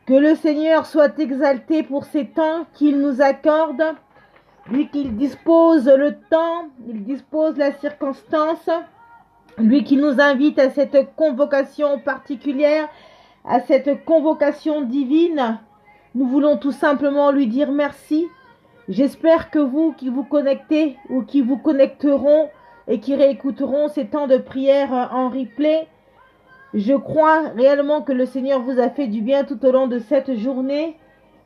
Que le Seigneur soit exalté pour ces temps qu'il nous accorde, lui qui dispose le temps, il dispose la circonstance, lui qui nous invite à cette convocation particulière, à cette convocation divine. Nous voulons tout simplement lui dire merci. J'espère que vous qui vous connectez ou qui vous connecteront et qui réécouteront ces temps de prière en replay, je crois réellement que le Seigneur vous a fait du bien tout au long de cette journée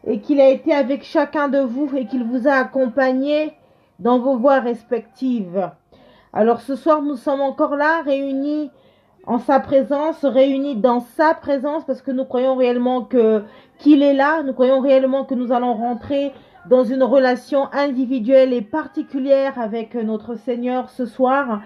et qu'il a été avec chacun de vous et qu'il vous a accompagné dans vos voies respectives. Alors ce soir, nous sommes encore là, réunis en sa présence, réunis dans sa présence, parce que nous croyons réellement qu'il est là, nous croyons réellement que nous allons rentrer dans une relation individuelle et particulière avec notre Seigneur ce soir,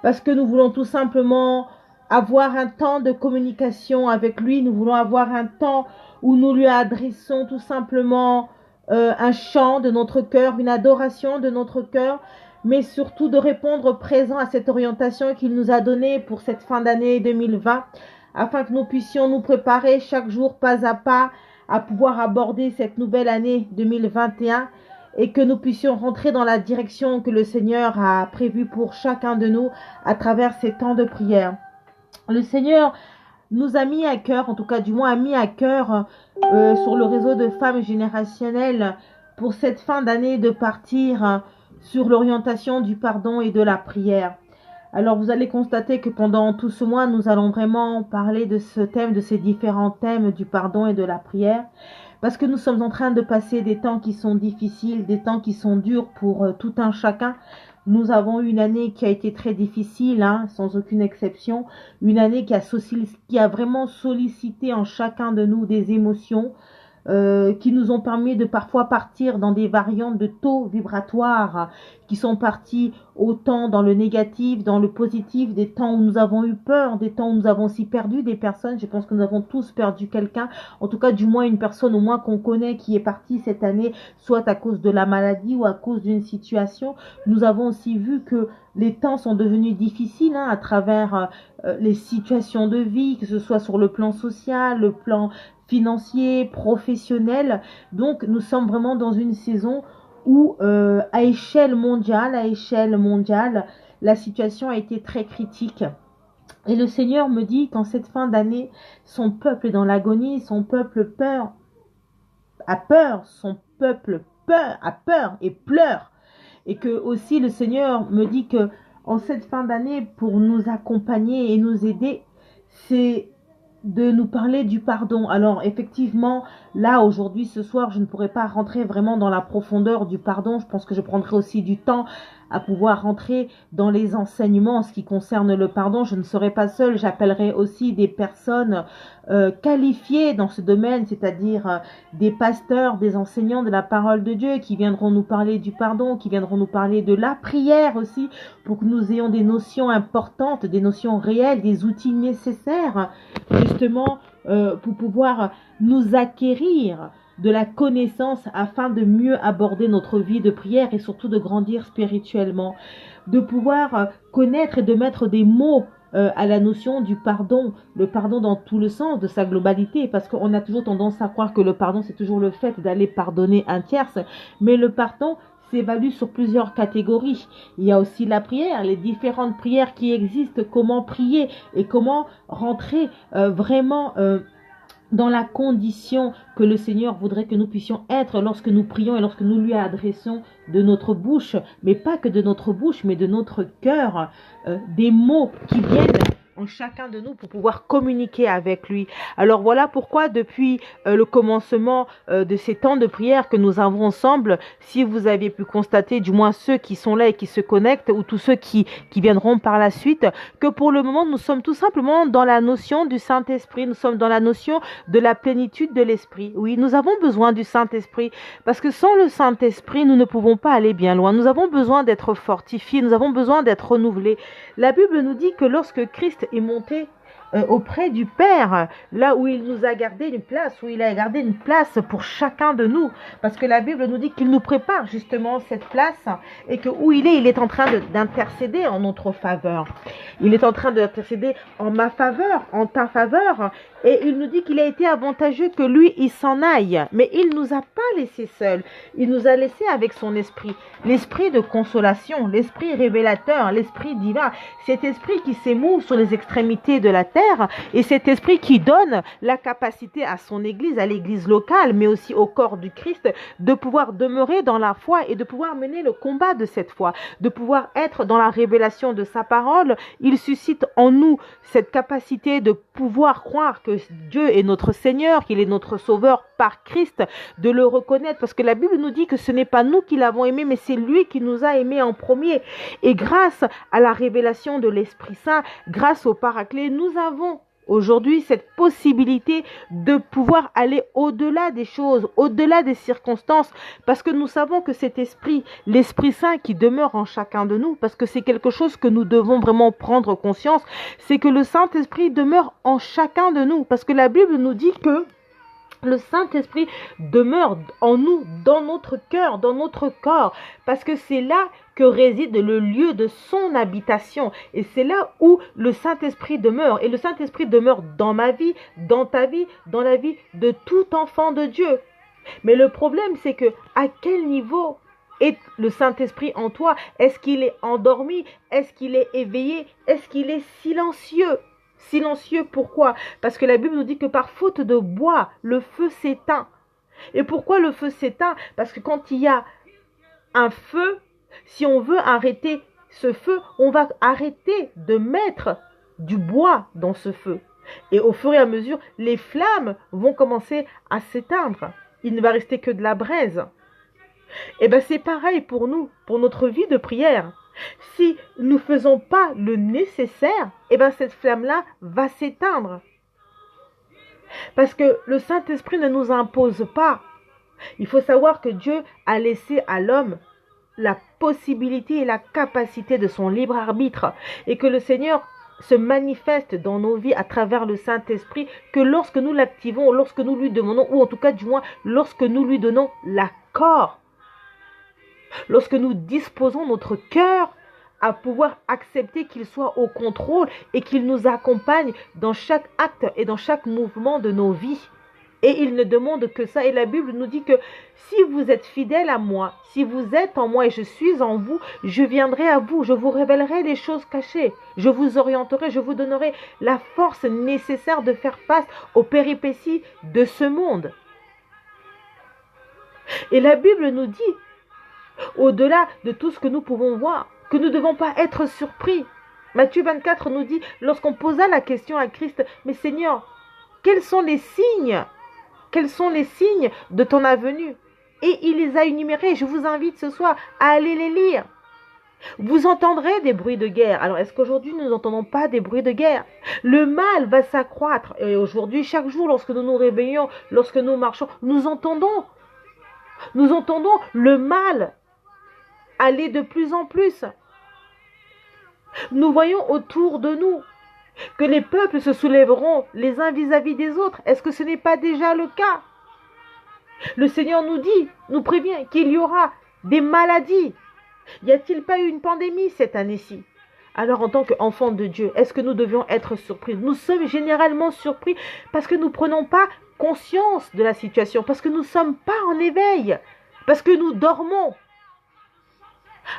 parce que nous voulons tout simplement avoir un temps de communication avec lui, nous voulons avoir un temps où nous lui adressons tout simplement un chant de notre cœur, une adoration de notre cœur, mais surtout de répondre présent à cette orientation qu'il nous a donnée pour cette fin d'année 2020, afin que nous puissions nous préparer chaque jour pas à pas à pouvoir aborder cette nouvelle année 2021 et que nous puissions rentrer dans la direction que le Seigneur a prévue pour chacun de nous à travers ces temps de prière. Le Seigneur nous a mis à cœur, en tout cas du moins a mis à cœur sur le réseau de femmes générationnelles pour cette fin d'année de partir sur l'orientation du pardon et de la prière. Alors vous allez constater que pendant tout ce mois, nous allons vraiment parler de ce thème, de ces différents thèmes du pardon et de la prière, parce que nous sommes en train de passer des temps qui sont difficiles, des temps qui sont durs pour tout un chacun. Nous avons eu une année qui a été très difficile, sans aucune exception. Une année qui a vraiment sollicité en chacun de nous des émotions qui nous ont permis de parfois partir dans des variantes de taux vibratoires qui sont partis autant dans le négatif, dans le positif, des temps où nous avons eu peur, des temps où nous avons aussi perdu des personnes. Je pense que nous avons tous perdu quelqu'un, en tout cas du moins une personne au moins qu'on connaît qui est partie cette année, soit à cause de la maladie ou à cause d'une situation. Nous avons aussi vu que les temps sont devenus difficiles à travers les situations de vie, que ce soit sur le plan social, le plan financier, professionnel. Donc nous sommes vraiment dans une saison où à échelle mondiale, la situation a été très critique. Et le Seigneur me dit qu'en cette fin d'année, son peuple est dans l'agonie, son peuple a peur, son peuple a peur et pleure. Et que aussi le Seigneur me dit que en cette fin d'année, pour nous accompagner et nous aider, c'est de nous parler du pardon. Alors effectivement, là aujourd'hui, ce soir, je ne pourrais pas rentrer vraiment dans la profondeur du pardon. Je pense que je prendrai aussi du temps à pouvoir rentrer dans les enseignements en ce qui concerne le pardon. Je ne serai pas seule, j'appellerai aussi des personnes qualifiées dans ce domaine, c'est-à-dire des pasteurs, des enseignants de la parole de Dieu qui viendront nous parler du pardon, qui viendront nous parler de la prière aussi, pour que nous ayons des notions importantes, des notions réelles, des outils nécessaires justement pour pouvoir nous acquérir de la connaissance afin de mieux aborder notre vie de prière et surtout de grandir spirituellement, de pouvoir connaître et de mettre des mots à la notion du pardon, le pardon dans tout le sens de sa globalité, parce qu'on a toujours tendance à croire que le pardon c'est toujours le fait d'aller pardonner un tierce, mais le pardon s'évalue sur plusieurs catégories. Il y a aussi la prière, les différentes prières qui existent, comment prier et comment rentrer vraiment dans la condition que le Seigneur voudrait que nous puissions être lorsque nous prions et lorsque nous lui adressons de notre bouche, mais pas que de notre bouche, mais de notre cœur, des mots qui viennent en chacun de nous pour pouvoir communiquer avec lui. Alors voilà pourquoi depuis le commencement de ces temps de prière que nous avons ensemble, si vous avez pu constater, du moins ceux qui sont là et qui se connectent ou tous ceux qui viendront par la suite, que pour le moment nous sommes tout simplement dans la notion du Saint-Esprit, nous sommes dans la notion de la plénitude de l'Esprit. Oui, nous avons besoin du Saint-Esprit parce que sans le Saint-Esprit, nous ne pouvons pas aller bien loin. Nous avons besoin d'être fortifiés, nous avons besoin d'être renouvelés. La Bible nous dit que lorsque Christ est monté auprès du Père, là où il nous a gardé une place, où il a gardé une place pour chacun de nous. Parce que la Bible nous dit qu'il nous prépare justement cette place et que où il est en train d'intercéder en notre faveur. Il est en train d'intercéder en ma faveur, en ta faveur. Et il nous dit qu'il a été avantageux que lui, il s'en aille. Mais il ne nous a pas laissés seuls. Il nous a laissés avec son esprit. L'esprit de consolation, l'esprit révélateur, l'esprit divin. Cet esprit qui s'émouve sur les extrémités de la terre. Et cet esprit qui donne la capacité à son église, à l'église locale, mais aussi au corps du Christ, de pouvoir demeurer dans la foi et de pouvoir mener le combat de cette foi. De pouvoir être dans la révélation de sa parole. Il suscite en nous cette capacité de pouvoir croire que Dieu est notre Seigneur, qu'il est notre Sauveur par Christ, de le reconnaître, parce que la Bible nous dit que ce n'est pas nous qui l'avons aimé, mais c'est lui qui nous a aimés en premier. Et grâce à la révélation de l'Esprit Saint, grâce au Paraclet, nous avons aujourd'hui cette possibilité de pouvoir aller au-delà des choses, au-delà des circonstances, parce que nous savons que cet esprit, l'Esprit Saint qui demeure en chacun de nous, parce que c'est quelque chose que nous devons vraiment prendre conscience, c'est que le Saint-Esprit demeure en chacun de nous, parce que la Bible nous dit que le Saint-Esprit demeure en nous, dans notre cœur, dans notre corps, parce que c'est là que réside le lieu de son habitation. Et c'est là où le Saint-Esprit demeure. Et le Saint-Esprit demeure dans ma vie, dans ta vie, dans la vie de tout enfant de Dieu. Mais le problème, c'est que à quel niveau est le Saint-Esprit en toi? Est-ce qu'il est endormi? Est-ce qu'il est éveillé? Est-ce qu'il est silencieux? Silencieux, pourquoi? Parce que la Bible nous dit que par faute de bois, le feu s'éteint. Et pourquoi le feu s'éteint? Parce que quand il y a un feu, si on veut arrêter ce feu, on va arrêter de mettre du bois dans ce feu. Et au fur et à mesure, les flammes vont commencer à s'éteindre. Il ne va rester que de la braise. Et bien c'est pareil pour nous, pour notre vie de prière. Si nous ne faisons pas le nécessaire, et bien cette flamme-là va s'éteindre. Parce que le Saint-Esprit ne nous impose pas. Il faut savoir que Dieu a laissé à l'homme la possibilité et la capacité de son libre arbitre. Et que le Seigneur se manifeste dans nos vies à travers le Saint-Esprit, que lorsque nous l'activons, lorsque nous lui demandons, ou en tout cas du moins lorsque nous lui donnons l'accord, lorsque nous disposons notre cœur à pouvoir accepter qu'il soit au contrôle et qu'il nous accompagne dans chaque acte et dans chaque mouvement de nos vies. Et il ne demande que ça. Et la Bible nous dit que si vous êtes fidèles à moi, si vous êtes en moi et je suis en vous, je viendrai à vous, je vous révélerai les choses cachées, je vous orienterai, je vous donnerai la force nécessaire de faire face aux péripéties de ce monde. Et la Bible nous dit, au-delà de tout ce que nous pouvons voir, que nous ne devons pas être surpris. Matthieu 24 nous dit, lorsqu'on posa la question à Christ, mais Seigneur, quels sont les signes? Quels sont les signes de ton avenue? Et il les a énumérés. Je vous invite ce soir à aller les lire. Vous entendrez des bruits de guerre. Alors, est-ce qu'aujourd'hui, nous n'entendons pas des bruits de guerre? Le mal va s'accroître. Et aujourd'hui, chaque jour, lorsque nous nous réveillons, lorsque nous marchons, nous entendons le mal aller de plus en plus. Nous voyons autour de nous que les peuples se soulèveront les uns vis-à-vis des autres. Est-ce que ce n'est pas déjà le cas? Le Seigneur nous dit, nous prévient qu'il y aura des maladies. Y a-t-il pas eu une pandémie cette année-ci? Alors en tant qu'enfants de Dieu, est-ce que nous devions être surpris? Nous sommes généralement surpris parce que nous ne prenons pas conscience de la situation, parce que nous ne sommes pas en éveil, parce que nous dormons.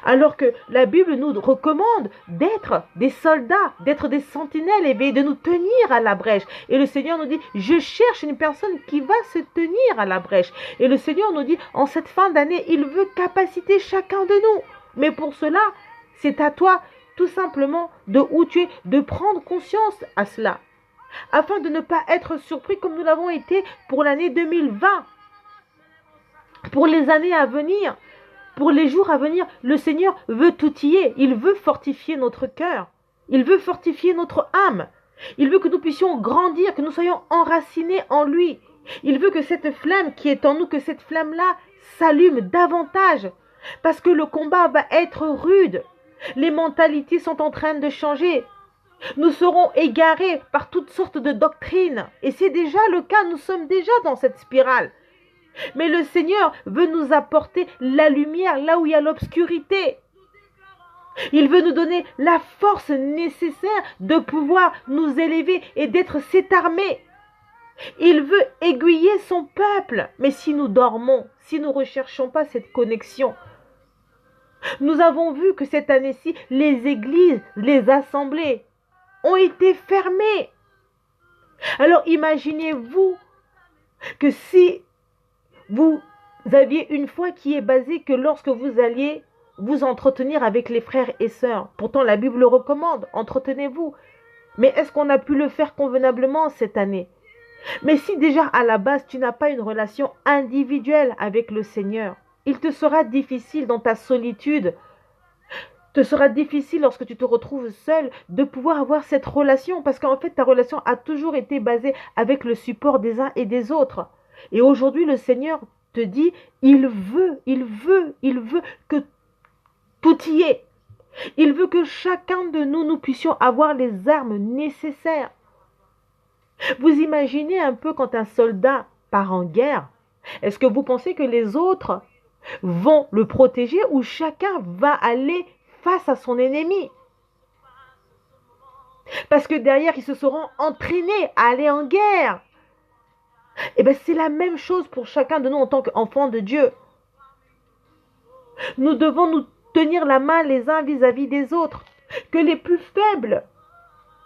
Alors que la Bible nous recommande d'être des soldats, d'être des sentinelles éveillés, de nous tenir à la brèche. Et le Seigneur nous dit, je cherche une personne qui va se tenir à la brèche. Et le Seigneur nous dit, en cette fin d'année, il veut capaciter chacun de nous. Mais pour cela, c'est à toi tout simplement de où tu es, de prendre conscience à cela. Afin de ne pas être surpris comme nous l'avons été pour l'année 2020. Pour les années à venir. Pour les jours à venir, le Seigneur veut outiller, il veut fortifier notre cœur, il veut fortifier notre âme, il veut que nous puissions grandir, que nous soyons enracinés en lui. Il veut que cette flamme qui est en nous, que cette flamme-là s'allume davantage, parce que le combat va être rude. Les mentalités sont en train de changer. Nous serons égarés par toutes sortes de doctrines. Et c'est déjà le cas, nous sommes déjà dans cette spirale. Mais le Seigneur veut nous apporter la lumière là où il y a l'obscurité. Il veut nous donner la force nécessaire de pouvoir nous élever et d'être cette armée. Il veut aiguiller son peuple. Mais si nous dormons, si nous ne recherchons pas cette connexion, nous avons vu que cette année-ci, les églises, les assemblées ont été fermées. Alors imaginez-vous que si vous aviez une foi qui est basée que lorsque vous alliez vous entretenir avec les frères et sœurs, pourtant la Bible le recommande, entretenez-vous. Mais est-ce qu'on a pu le faire convenablement cette année? Mais si déjà à la base tu n'as pas une relation individuelle avec le Seigneur, il te sera difficile dans ta solitude, te sera difficile lorsque tu te retrouves seul de pouvoir avoir cette relation parce qu'en fait ta relation a toujours été basée avec le support des uns et des autres. Et aujourd'hui le Seigneur te dit, il veut que tout y est. Il veut que chacun de nous, nous puissions avoir les armes nécessaires. Vous imaginez un peu quand un soldat part en guerre, est-ce que vous pensez que les autres vont le protéger ou chacun va aller face à son ennemi? Parce que derrière, ils se seront entraînés à aller en guerre. Et bien, c'est la même chose pour chacun de nous en tant qu'enfants de Dieu. Nous devons nous tenir la main les uns vis-à-vis des autres. Que les plus faibles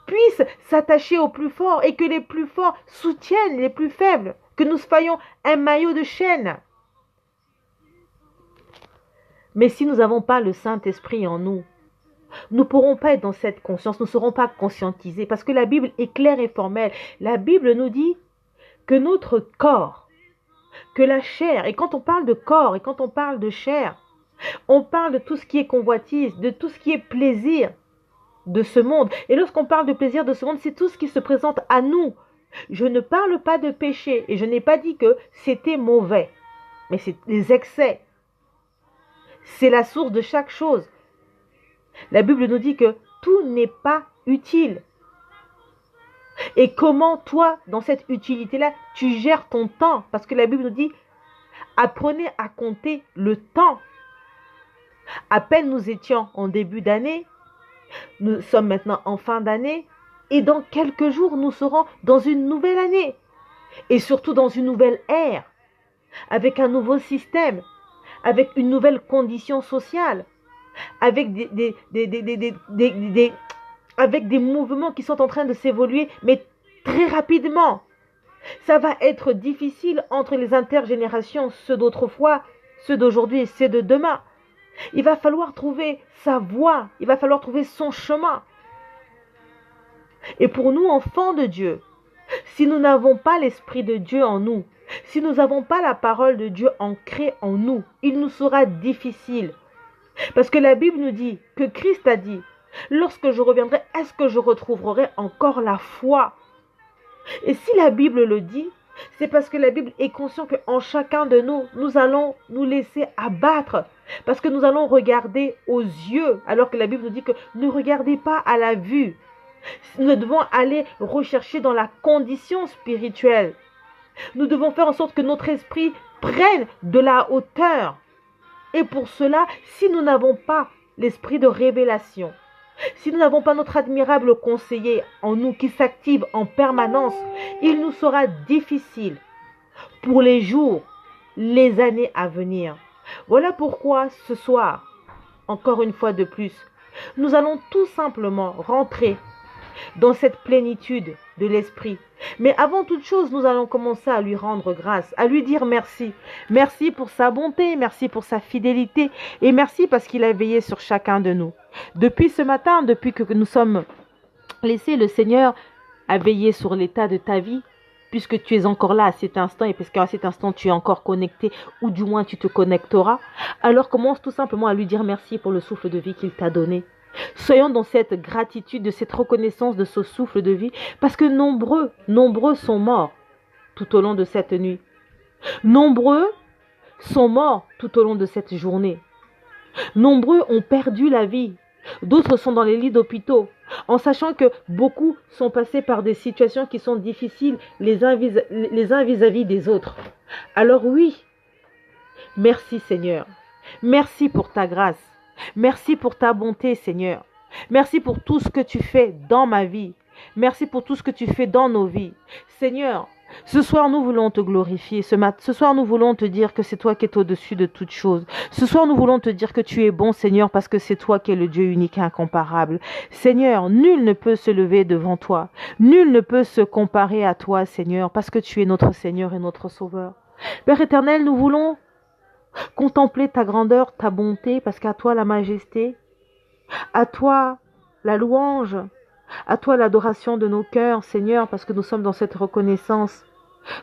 puissent s'attacher aux plus forts et que les plus forts soutiennent les plus faibles. Que nous soyons un maillot de chaîne. Mais si nous n'avons pas le Saint-Esprit en nous, nous ne pourrons pas être dans cette conscience, nous ne serons pas conscientisés parce que la Bible est claire et formelle. La Bible nous dit que notre corps, que la chair, et quand on parle de corps et quand on parle de chair, on parle de tout ce qui est convoitise, de tout ce qui est plaisir de ce monde. Et lorsqu'on parle de plaisir de ce monde, c'est tout ce qui se présente à nous. Je ne parle pas de péché et je n'ai pas dit que c'était mauvais, mais c'est les excès. C'est la source de chaque chose. La Bible nous dit que tout n'est pas utile. Et comment toi, dans cette utilité-là, tu gères ton temps? Parce que la Bible nous dit, apprenez à compter le temps. À peine nous étions en début d'année, nous sommes maintenant en fin d'année, et dans quelques jours, nous serons dans une nouvelle année. Et surtout dans une nouvelle ère, avec un nouveau système, avec une nouvelle condition sociale, avec avec des mouvements qui sont en train de s'évoluer, mais très rapidement. Ça va être difficile entre les intergénérations, ceux d'autrefois, ceux d'aujourd'hui et ceux de demain. Il va falloir trouver sa voie, il va falloir trouver son chemin. Et pour nous, enfants de Dieu, si nous n'avons pas l'Esprit de Dieu en nous, si nous n'avons pas la parole de Dieu ancrée en nous, il nous sera difficile. Parce que la Bible nous dit, que Christ a dit, lorsque je reviendrai, est-ce que je retrouverai encore la foi? Et si la Bible le dit, c'est parce que la Bible est consciente qu'en chacun de nous, nous allons nous laisser abattre. Parce que nous allons regarder aux yeux, alors que la Bible nous dit que ne regardez pas à la vue. Nous devons aller rechercher dans la condition spirituelle. Nous devons faire en sorte que notre esprit prenne de la hauteur. Et pour cela, si nous n'avons pas l'esprit de révélation, si nous n'avons pas notre admirable conseiller en nous qui s'active en permanence, il nous sera difficile pour les jours, les années à venir. Voilà pourquoi ce soir, encore une fois de plus, nous allons tout simplement rentrer dans cette plénitude de l'esprit. Mais avant toute chose, nous allons commencer à lui rendre grâce, à lui dire merci. Merci pour sa bonté, merci pour sa fidélité et merci parce qu'il a veillé sur chacun de nous. Depuis ce matin, depuis que nous sommes laissés, le Seigneur a veillé sur l'état de ta vie, puisque tu es encore là à cet instant et parce qu'à cet instant tu es encore connecté ou du moins tu te connecteras. Alors commence tout simplement à lui dire merci pour le souffle de vie qu'il t'a donné. Soyons dans cette gratitude, de cette reconnaissance de ce souffle de vie, parce que nombreux sont morts tout au long de cette nuit. Nombreux sont morts tout au long de cette journée. Nombreux ont perdu la vie. D'autres sont dans les lits d'hôpitaux. en sachant que beaucoup sont passés par des situations qui sont difficiles les uns vis-à-vis des autres. Alors oui, merci Seigneur. Merci pour ta grâce. Merci pour ta bonté, Seigneur. Merci pour tout ce que tu fais dans ma vie. Merci pour tout ce que tu fais dans nos vies. Seigneur, ce soir, nous voulons te glorifier. Ce soir, nous voulons te dire que c'est toi qui es au-dessus de toutes choses. Ce soir, nous voulons te dire que tu es bon, Seigneur, parce que c'est toi qui es le Dieu unique et incomparable. Seigneur, nul ne peut se lever devant toi. Nul ne peut se comparer à toi, Seigneur, parce que tu es notre Seigneur et notre Sauveur. Père éternel, nous voulons contempler ta grandeur, ta bonté, parce qu'à toi la majesté, à toi la louange, à toi l'adoration de nos cœurs, Seigneur, parce que nous sommes dans cette reconnaissance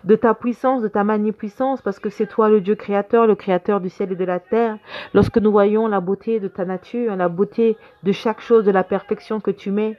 de ta puissance, de ta magnificence, parce que c'est toi le Dieu créateur, le créateur du ciel et de la terre. Lorsque nous voyons la beauté de ta nature, la beauté de chaque chose, de la perfection que tu mets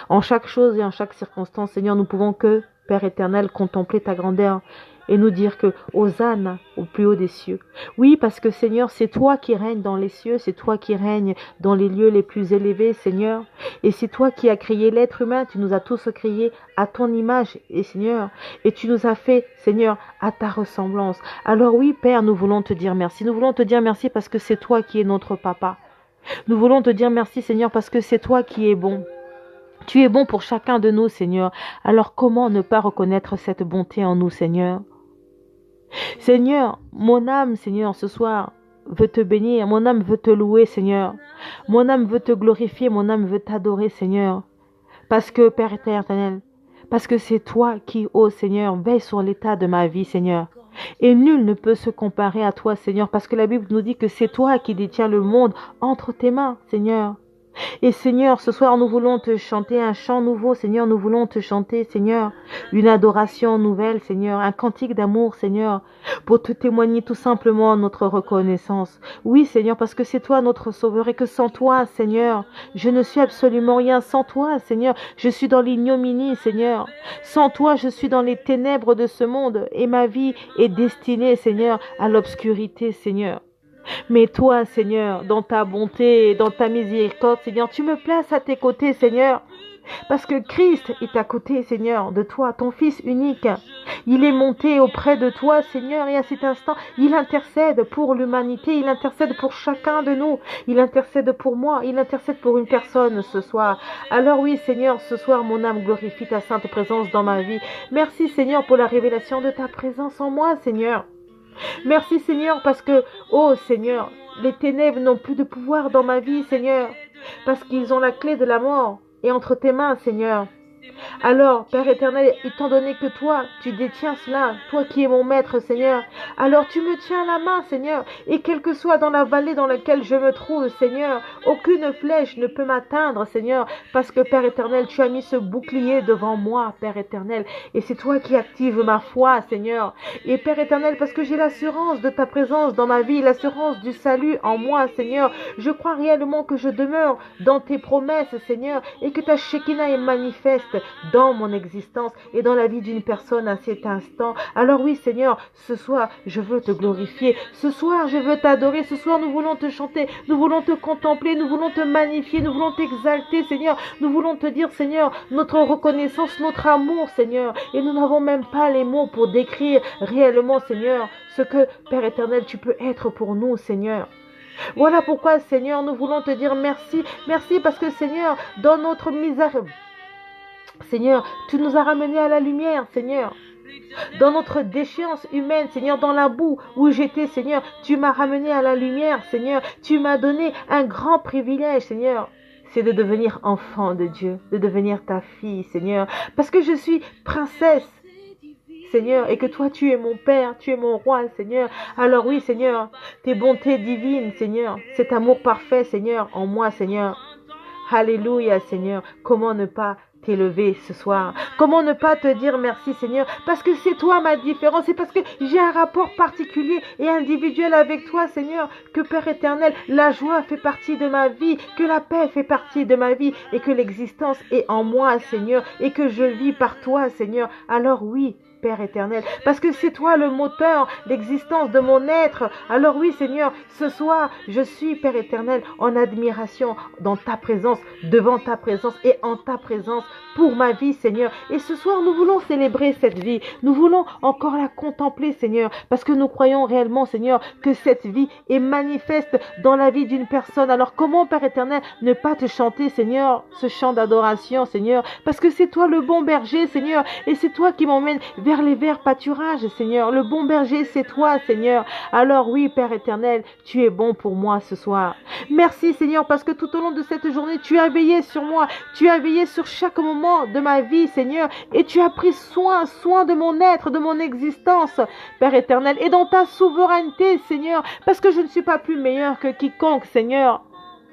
en chaque chose et en chaque circonstance, Seigneur, nous pouvons que, Père éternel, contempler ta grandeur et nous dire que Hosanna au plus haut des cieux. Oui, parce que Seigneur, c'est toi qui règnes dans les cieux, c'est toi qui règnes dans les lieux les plus élevés, Seigneur. Et c'est toi qui as créé l'être humain, tu nous as tous créés à ton image, et Seigneur, et tu nous as fait, Seigneur, à ta ressemblance. Alors oui, Père, nous voulons te dire merci. Nous voulons te dire merci parce que c'est toi qui es notre papa. Nous voulons te dire merci, Seigneur, parce que c'est toi qui es bon. Tu es bon pour chacun de nous, Seigneur. Alors comment ne pas reconnaître cette bonté en nous, Seigneur? Seigneur, mon âme, Seigneur, ce soir, veut te bénir. Mon âme veut te louer, Seigneur. Mon âme veut te glorifier. Mon âme veut t'adorer, Seigneur. Parce que, Père éternel, parce que c'est toi qui, ô Seigneur, veille sur l'état de ma vie, Seigneur. Et nul ne peut se comparer à toi, Seigneur, parce que la Bible nous dit que c'est toi qui détiens le monde entre tes mains, Seigneur. Et Seigneur, ce soir, nous voulons te chanter un chant nouveau, Seigneur. Nous voulons te chanter, Seigneur, une adoration nouvelle, Seigneur, un cantique d'amour, Seigneur, pour te témoigner tout simplement notre reconnaissance. Oui, Seigneur, parce que c'est toi notre Sauveur et que sans toi, Seigneur, je ne suis absolument rien. Sans toi, Seigneur, je suis dans l'ignominie, Seigneur. Sans toi, je suis dans les ténèbres de ce monde et ma vie est destinée, Seigneur, à l'obscurité, Seigneur. Mais toi, Seigneur, dans ta bonté, dans ta miséricorde, Seigneur, tu me places à tes côtés, Seigneur. Parce que Christ est à côté, Seigneur, de toi, ton Fils unique. Il est monté auprès de toi, Seigneur, et à cet instant, il intercède pour l'humanité, il intercède pour chacun de nous, il intercède pour moi, il intercède pour une personne ce soir. Alors oui, Seigneur, ce soir, mon âme glorifie ta sainte présence dans ma vie. Merci, Seigneur, pour la révélation de ta présence en moi, Seigneur. Merci Seigneur parce que, oh Seigneur, les ténèbres n'ont plus de pouvoir dans ma vie, Seigneur, parce qu'ils ont la clé de la mort et entre tes mains, Seigneur. Alors, Père éternel, étant donné que toi, tu détiens cela, toi qui es mon maître, Seigneur, alors tu me tiens la main, Seigneur, et quelle que soit dans la vallée dans laquelle je me trouve, Seigneur, aucune flèche ne peut m'atteindre, Seigneur, parce que, Père éternel, tu as mis ce bouclier devant moi, Père éternel, et c'est toi qui actives ma foi, Seigneur. Et Père éternel, parce que j'ai l'assurance de ta présence dans ma vie, l'assurance du salut en moi, Seigneur, je crois réellement que je demeure dans tes promesses, Seigneur, et que ta Shekinah est manifeste dans mon existence et dans la vie d'une personne à cet instant. Alors oui, Seigneur, ce soir, je veux te glorifier. Ce soir, je veux t'adorer. Ce soir, nous voulons te chanter. Nous voulons te contempler. Nous voulons te magnifier. Nous voulons t'exalter, Seigneur. Nous voulons te dire, Seigneur, notre reconnaissance, notre amour, Seigneur. Et nous n'avons même pas les mots pour décrire réellement, Seigneur, ce que, Père éternel, tu peux être pour nous, Seigneur. Voilà pourquoi, Seigneur, nous voulons te dire merci. Merci parce que, Seigneur, dans notre misère, Seigneur, tu nous as ramenés à la lumière, Seigneur. Dans notre déchéance humaine, Seigneur, dans la boue où j'étais, Seigneur, tu m'as ramené à la lumière, Seigneur. Tu m'as donné un grand privilège, Seigneur. C'est de devenir enfant de Dieu, de devenir ta fille, Seigneur. Parce que je suis princesse, Seigneur, et que toi, tu es mon Père, tu es mon roi, Seigneur. Alors oui, Seigneur, tes bontés divines, Seigneur, cet amour parfait, Seigneur, en moi, Seigneur. Alléluia, Seigneur. Comment ne pas t'élever ce soir? Comment ne pas te dire merci, Seigneur? Parce que c'est toi ma différence. C'est parce que j'ai un rapport particulier et individuel avec toi, Seigneur, que Père éternel, la joie fait partie de ma vie, que la paix fait partie de ma vie et que l'existence est en moi, Seigneur, et que je vis par toi, Seigneur. Alors oui, Père éternel, parce que c'est toi le moteur, l'existence de mon être. Alors oui, Seigneur, ce soir, je suis, Père éternel, en admiration dans ta présence, devant ta présence et en ta présence pour ma vie, Seigneur. Et ce soir, nous voulons célébrer cette vie. Nous voulons encore la contempler, Seigneur, parce que nous croyons réellement, Seigneur, que cette vie est manifeste dans la vie d'une personne. Alors comment, Père éternel, ne pas te chanter, Seigneur, ce chant d'adoration, Seigneur, parce que c'est toi le bon berger, Seigneur, et c'est toi qui m'emmènes vers les verts pâturages, Seigneur. Le bon berger, c'est toi, Seigneur. Alors oui, Père éternel, tu es bon pour moi ce soir. Merci, Seigneur, parce que tout au long de cette journée, tu as veillé sur moi, tu as veillé sur chaque moment de ma vie, Seigneur, et tu as pris soin de mon être, de mon existence, Père éternel, et dans ta souveraineté, Seigneur, parce que je ne suis pas plus meilleur que quiconque, Seigneur.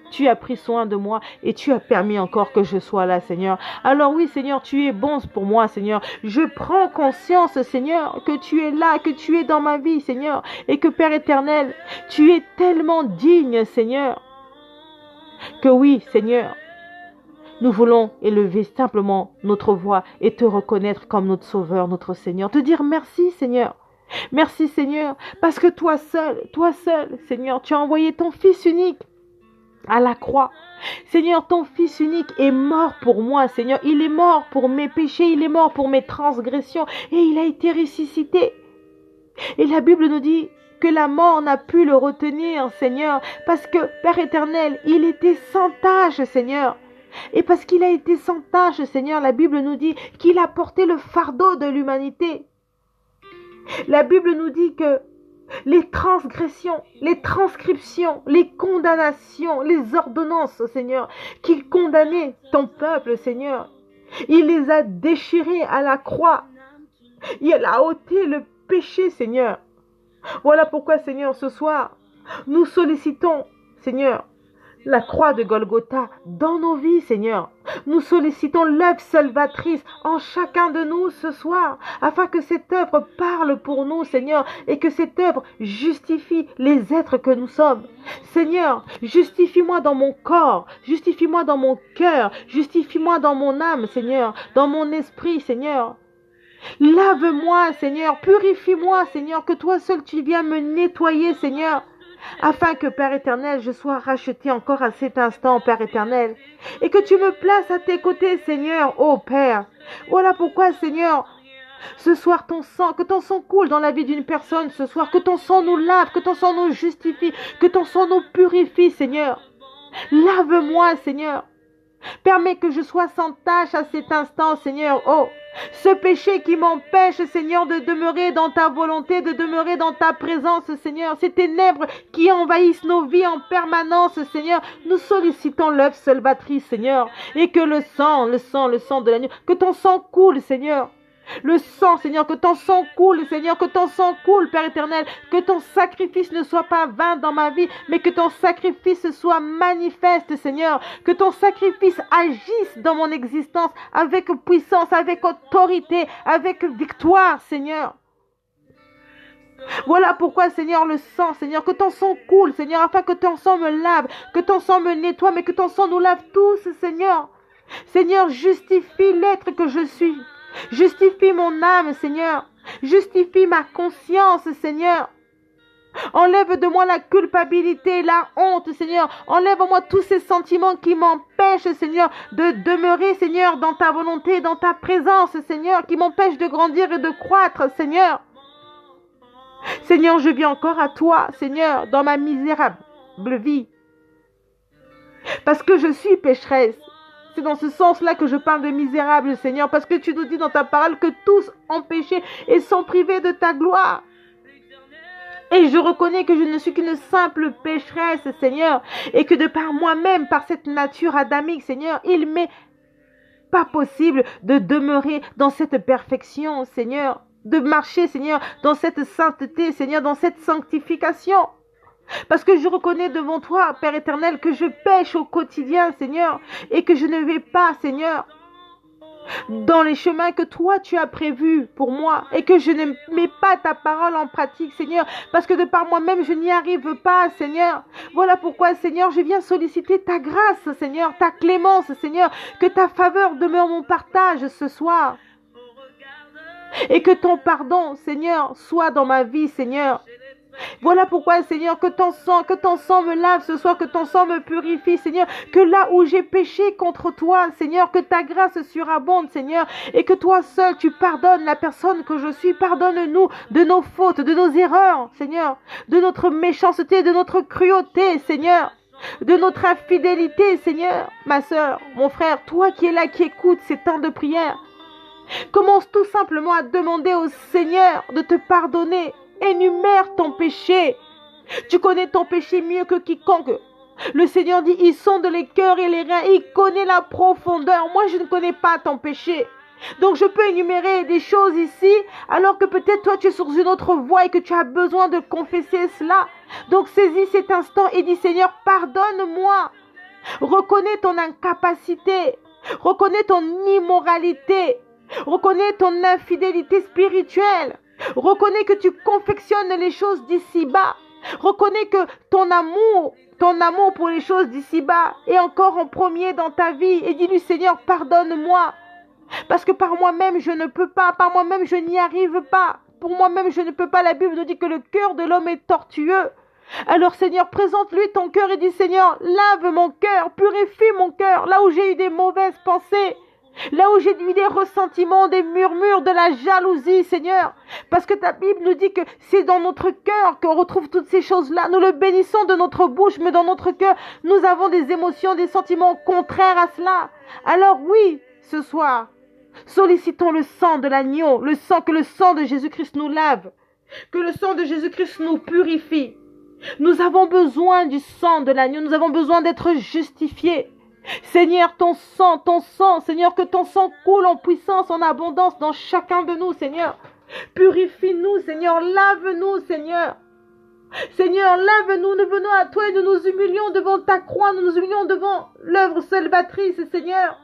Tu as pris soin de moi et tu as permis encore que je sois là, Seigneur. Alors oui, Seigneur, tu es bon pour moi, Seigneur. Je prends conscience, Seigneur, que tu es là, que tu es dans ma vie, Seigneur, et que, Père éternel, tu es tellement digne, Seigneur, que oui, Seigneur, nous voulons élever simplement notre voix et te reconnaître comme notre Sauveur, notre Seigneur. Te dire merci, Seigneur. Merci, Seigneur, parce que toi seul, Seigneur, tu as envoyé ton Fils unique à la croix. Seigneur, ton Fils unique est mort pour moi, Seigneur. Il est mort pour mes péchés, il est mort pour mes transgressions et il a été ressuscité. Et la Bible nous dit que la mort n'a pu le retenir, Seigneur, parce que, Père éternel, il était sans tache, Seigneur. Et parce qu'il a été sans tache, Seigneur, la Bible nous dit qu'il a porté le fardeau de l'humanité. La Bible nous dit que les transgressions, les transcriptions, les condamnations, les ordonnances, Seigneur, qu'il condamnait ton peuple, Seigneur, il les a déchirées à la croix. Il a ôté le péché, Seigneur. Voilà pourquoi, Seigneur, ce soir, nous sollicitons, Seigneur, la croix de Golgotha dans nos vies, Seigneur. Nous sollicitons l'œuvre salvatrice en chacun de nous ce soir, afin que cette œuvre parle pour nous, Seigneur, et que cette œuvre justifie les êtres que nous sommes. Seigneur, justifie-moi dans mon corps, justifie-moi dans mon cœur, justifie-moi dans mon âme, Seigneur, dans mon esprit, Seigneur. Lave-moi, Seigneur, purifie-moi, Seigneur, que toi seul tu viens me nettoyer, Seigneur, afin que, Père éternel, je sois racheté encore à cet instant, Père éternel, et que tu me places à tes côtés, Seigneur, ô Père. Voilà pourquoi, Seigneur, ce soir, que ton sang coule dans la vie d'une personne ce soir, que ton sang nous lave, que ton sang nous justifie, que ton sang nous purifie, Seigneur. Lave-moi, Seigneur. Permets que je sois sans tache à cet instant, Seigneur. Oh, ce péché qui m'empêche, Seigneur, de demeurer dans ta volonté, de demeurer dans ta présence, Seigneur. Ces ténèbres qui envahissent nos vies en permanence, Seigneur. Nous sollicitons l'œuvre salvatrice, Seigneur. Et que le sang de l'agneau, que ton sang coule, Seigneur. Le sang, Seigneur, que ton sang coule, Seigneur, que ton sang coule, Père éternel, que ton sacrifice ne soit pas vain dans ma vie, mais que ton sacrifice soit manifeste, Seigneur, que ton sacrifice agisse dans mon existence avec puissance, avec autorité, avec victoire, Seigneur. Voilà pourquoi, Seigneur, le sang, Seigneur, que ton sang coule, Seigneur, afin que ton sang me lave, que ton sang me nettoie, mais que ton sang nous lave tous, Seigneur. Seigneur, justifie l'être que je suis. Justifie mon âme, Seigneur. Justifie ma conscience, Seigneur. Enlève de moi la culpabilité, la honte, Seigneur. Enlève en moi tous ces sentiments qui m'empêchent, Seigneur, de demeurer, Seigneur, dans ta volonté, dans ta présence, Seigneur, qui m'empêchent de grandir et de croître, Seigneur. Seigneur, je viens encore à toi, Seigneur, dans ma misérable vie. Parce que je suis pécheresse. C'est dans ce sens-là que je parle de misérable, Seigneur, parce que tu nous dis dans ta parole que tous ont péché et sont privés de ta gloire. Et je reconnais que je ne suis qu'une simple pécheresse, Seigneur, et que de par moi-même, par cette nature adamique, Seigneur, il m'est pas possible de demeurer dans cette perfection, Seigneur, de marcher, Seigneur, dans cette sainteté, Seigneur, dans cette sanctification. Parce que je reconnais devant toi, Père éternel, que je pêche au quotidien, Seigneur, et que je ne vais pas, Seigneur, dans les chemins que toi tu as prévus pour moi, et que je ne mets pas ta parole en pratique, Seigneur, parce que de par moi-même, je n'y arrive pas, Seigneur. Voilà pourquoi, Seigneur, je viens solliciter ta grâce, Seigneur, ta clémence, Seigneur, que ta faveur demeure mon partage ce soir. Et que ton pardon, Seigneur, soit dans ma vie, Seigneur. Voilà pourquoi, Seigneur, que ton sang me lave ce soir, que ton sang me purifie, Seigneur, que là où j'ai péché contre toi, Seigneur, que ta grâce surabonde, Seigneur, et que toi seul, tu pardonnes la personne que je suis. Pardonne-nous de nos fautes, de nos erreurs, Seigneur, de notre méchanceté, de notre cruauté, Seigneur, de notre infidélité, Seigneur. Ma sœur, mon frère, toi qui es là, qui écoutes ces temps de prière, commence tout simplement à demander au Seigneur de te pardonner. Énumère ton péché. Tu connais ton péché mieux que quiconque. Le Seigneur dit, il sonde les cœurs et les reins. Il connaît la profondeur. Moi, je ne connais pas ton péché. Donc, je peux énumérer des choses ici, alors que peut-être toi, tu es sur une autre voie et que tu as besoin de confesser cela. Donc, saisis cet instant et dis, Seigneur, pardonne-moi. Reconnais ton incapacité. Reconnais ton immoralité. Reconnais ton infidélité spirituelle. Reconnais que tu confectionnes les choses d'ici-bas. Reconnais que ton amour pour les choses d'ici-bas est encore en premier dans ta vie. Et dis-lui, Seigneur, pardonne-moi. Parce que par moi-même, je ne peux pas. Par moi-même, je n'y arrive pas. Pour moi-même, je ne peux pas. La Bible nous dit que le cœur de l'homme est tortueux. Alors, Seigneur, présente-lui ton cœur et dis, Seigneur, lave mon cœur, purifie mon cœur. Là où j'ai eu des mauvaises pensées, là où j'ai eu des ressentiments, des murmures, de la jalousie, Seigneur. Parce que ta Bible nous dit que c'est dans notre cœur qu'on retrouve toutes ces choses-là. Nous le bénissons de notre bouche, mais dans notre cœur, nous avons des émotions, des sentiments contraires à cela. Alors oui, ce soir, sollicitons le sang de l'agneau, que le sang de Jésus-Christ nous lave, que le sang de Jésus-Christ nous purifie. Nous avons besoin du sang de l'agneau, nous avons besoin d'être justifiés. Seigneur, ton sang, Seigneur, que ton sang coule en puissance, en abondance dans chacun de nous, Seigneur. Purifie-nous, Seigneur, lave-nous, Seigneur. Seigneur, lave-nous, nous venons à toi et nous nous humilions devant ta croix, nous nous humilions devant l'œuvre salvatrice, Seigneur.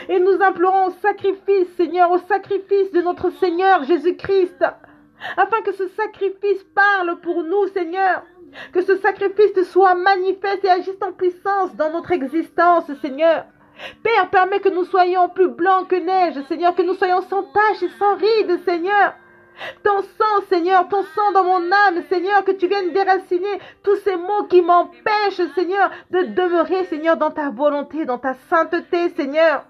Et nous implorons au sacrifice, Seigneur, au sacrifice de notre Seigneur Jésus-Christ, afin que ce sacrifice parle pour nous, Seigneur. Que ce sacrifice soit manifeste et agisse en puissance dans notre existence, Seigneur. Père, permets que nous soyons plus blancs que neige, Seigneur, que nous soyons sans tache et sans ride, Seigneur. Ton sang, Seigneur, ton sang dans mon âme, Seigneur, que tu viennes déraciner tous ces mots qui m'empêchent, Seigneur, de demeurer, Seigneur, dans ta volonté, dans ta sainteté, Seigneur.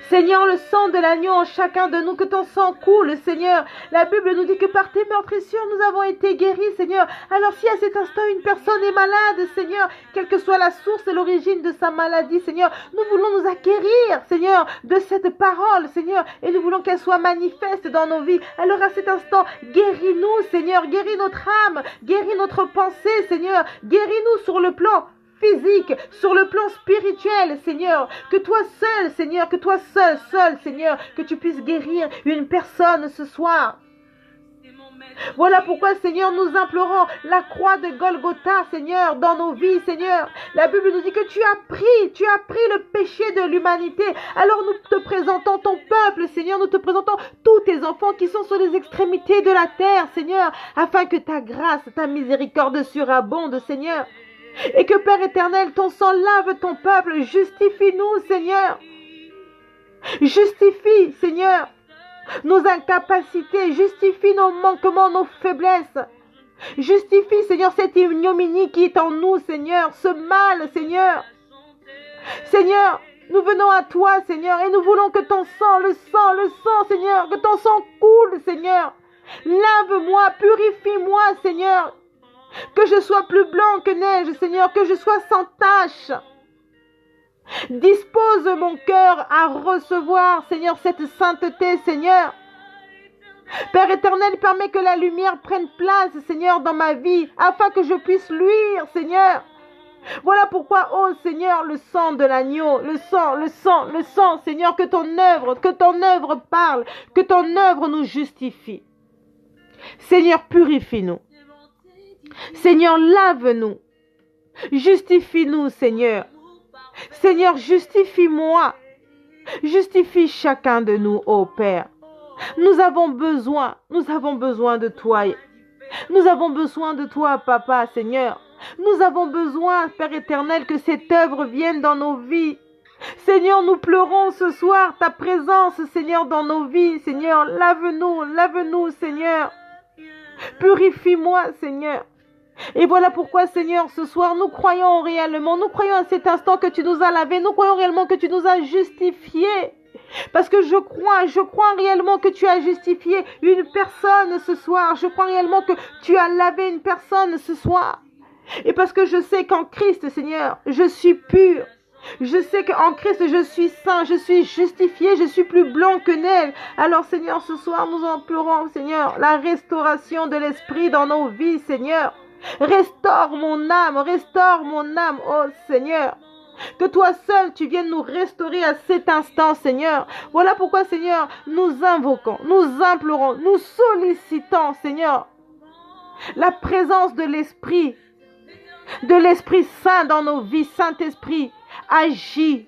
Seigneur, le sang de l'agneau en chacun de nous, que ton sang coule, Seigneur. La Bible nous dit que par tes meurtrissures, nous avons été guéris, Seigneur. Alors si à cet instant, une personne est malade, Seigneur, quelle que soit la source et l'origine de sa maladie, Seigneur, nous voulons nous acquérir, Seigneur, de cette parole, Seigneur, et nous voulons qu'elle soit manifeste dans nos vies. Alors à cet instant, guéris-nous, Seigneur, guéris notre âme, guéris notre pensée, Seigneur, guéris-nous sur le plan physique, sur le plan spirituel, Seigneur, que toi seul, Seigneur, que toi seul, Seigneur, que tu puisses guérir une personne ce soir. Voilà pourquoi, Seigneur, nous implorons la croix de Golgotha, Seigneur, dans nos vies, Seigneur. La Bible nous dit que tu as pris le péché de l'humanité. Alors nous te présentons ton peuple, Seigneur, nous te présentons tous tes enfants qui sont sur les extrémités de la terre, Seigneur, afin que ta grâce, ta miséricorde surabonde, Seigneur. Et que, Père éternel, ton sang lave ton peuple. Justifie-nous, Seigneur. Justifie, Seigneur, nos incapacités. Justifie nos manquements, nos faiblesses. Justifie, Seigneur, cette ignominie qui est en nous, Seigneur. Ce mal, Seigneur. Seigneur, nous venons à toi, Seigneur, et nous voulons que ton sang, le sang, Seigneur, que ton sang coule, Seigneur. Lave-moi, purifie-moi, Seigneur. Que je sois plus blanc que neige, Seigneur, que je sois sans tache. Dispose mon cœur à recevoir, Seigneur, cette sainteté, Seigneur. Père éternel, permets que la lumière prenne place, Seigneur, dans ma vie, afin que je puisse luire, Seigneur. Voilà pourquoi, oh Seigneur, le sang de l'agneau, le sang, Seigneur, que ton œuvre parle, que ton œuvre nous justifie. Seigneur, purifie-nous. Seigneur, lave-nous. Justifie-nous, Seigneur. Seigneur, justifie-moi. Justifie chacun de nous, ô Père. Nous avons besoin de toi. Nous avons besoin de toi, Papa, Seigneur. Nous avons besoin, Père éternel, que cette œuvre vienne dans nos vies. Seigneur, nous pleurons ce soir ta présence, Seigneur, dans nos vies. Seigneur, lave-nous, Seigneur. Purifie-moi, Seigneur. Et voilà pourquoi, Seigneur, ce soir, nous croyons réellement, nous croyons à cet instant que tu nous as lavés, nous croyons réellement que tu nous as justifiés. Parce que je crois réellement que tu as justifié une personne ce soir. Je crois réellement que tu as lavé une personne ce soir. Et parce que je sais qu'en Christ, Seigneur, je suis pur. Je sais qu'en Christ, je suis saint, je suis justifié, je suis plus blanc que neige. Alors, Seigneur, ce soir, nous implorons, Seigneur, la restauration de l'esprit dans nos vies, Seigneur. Restaure mon âme, oh Seigneur. Que toi seul, tu viennes nous restaurer à cet instant, Seigneur. Voilà pourquoi, Seigneur, nous invoquons, nous implorons, nous sollicitons, Seigneur, la présence de l'Esprit Saint dans nos vies. Saint-Esprit, agis.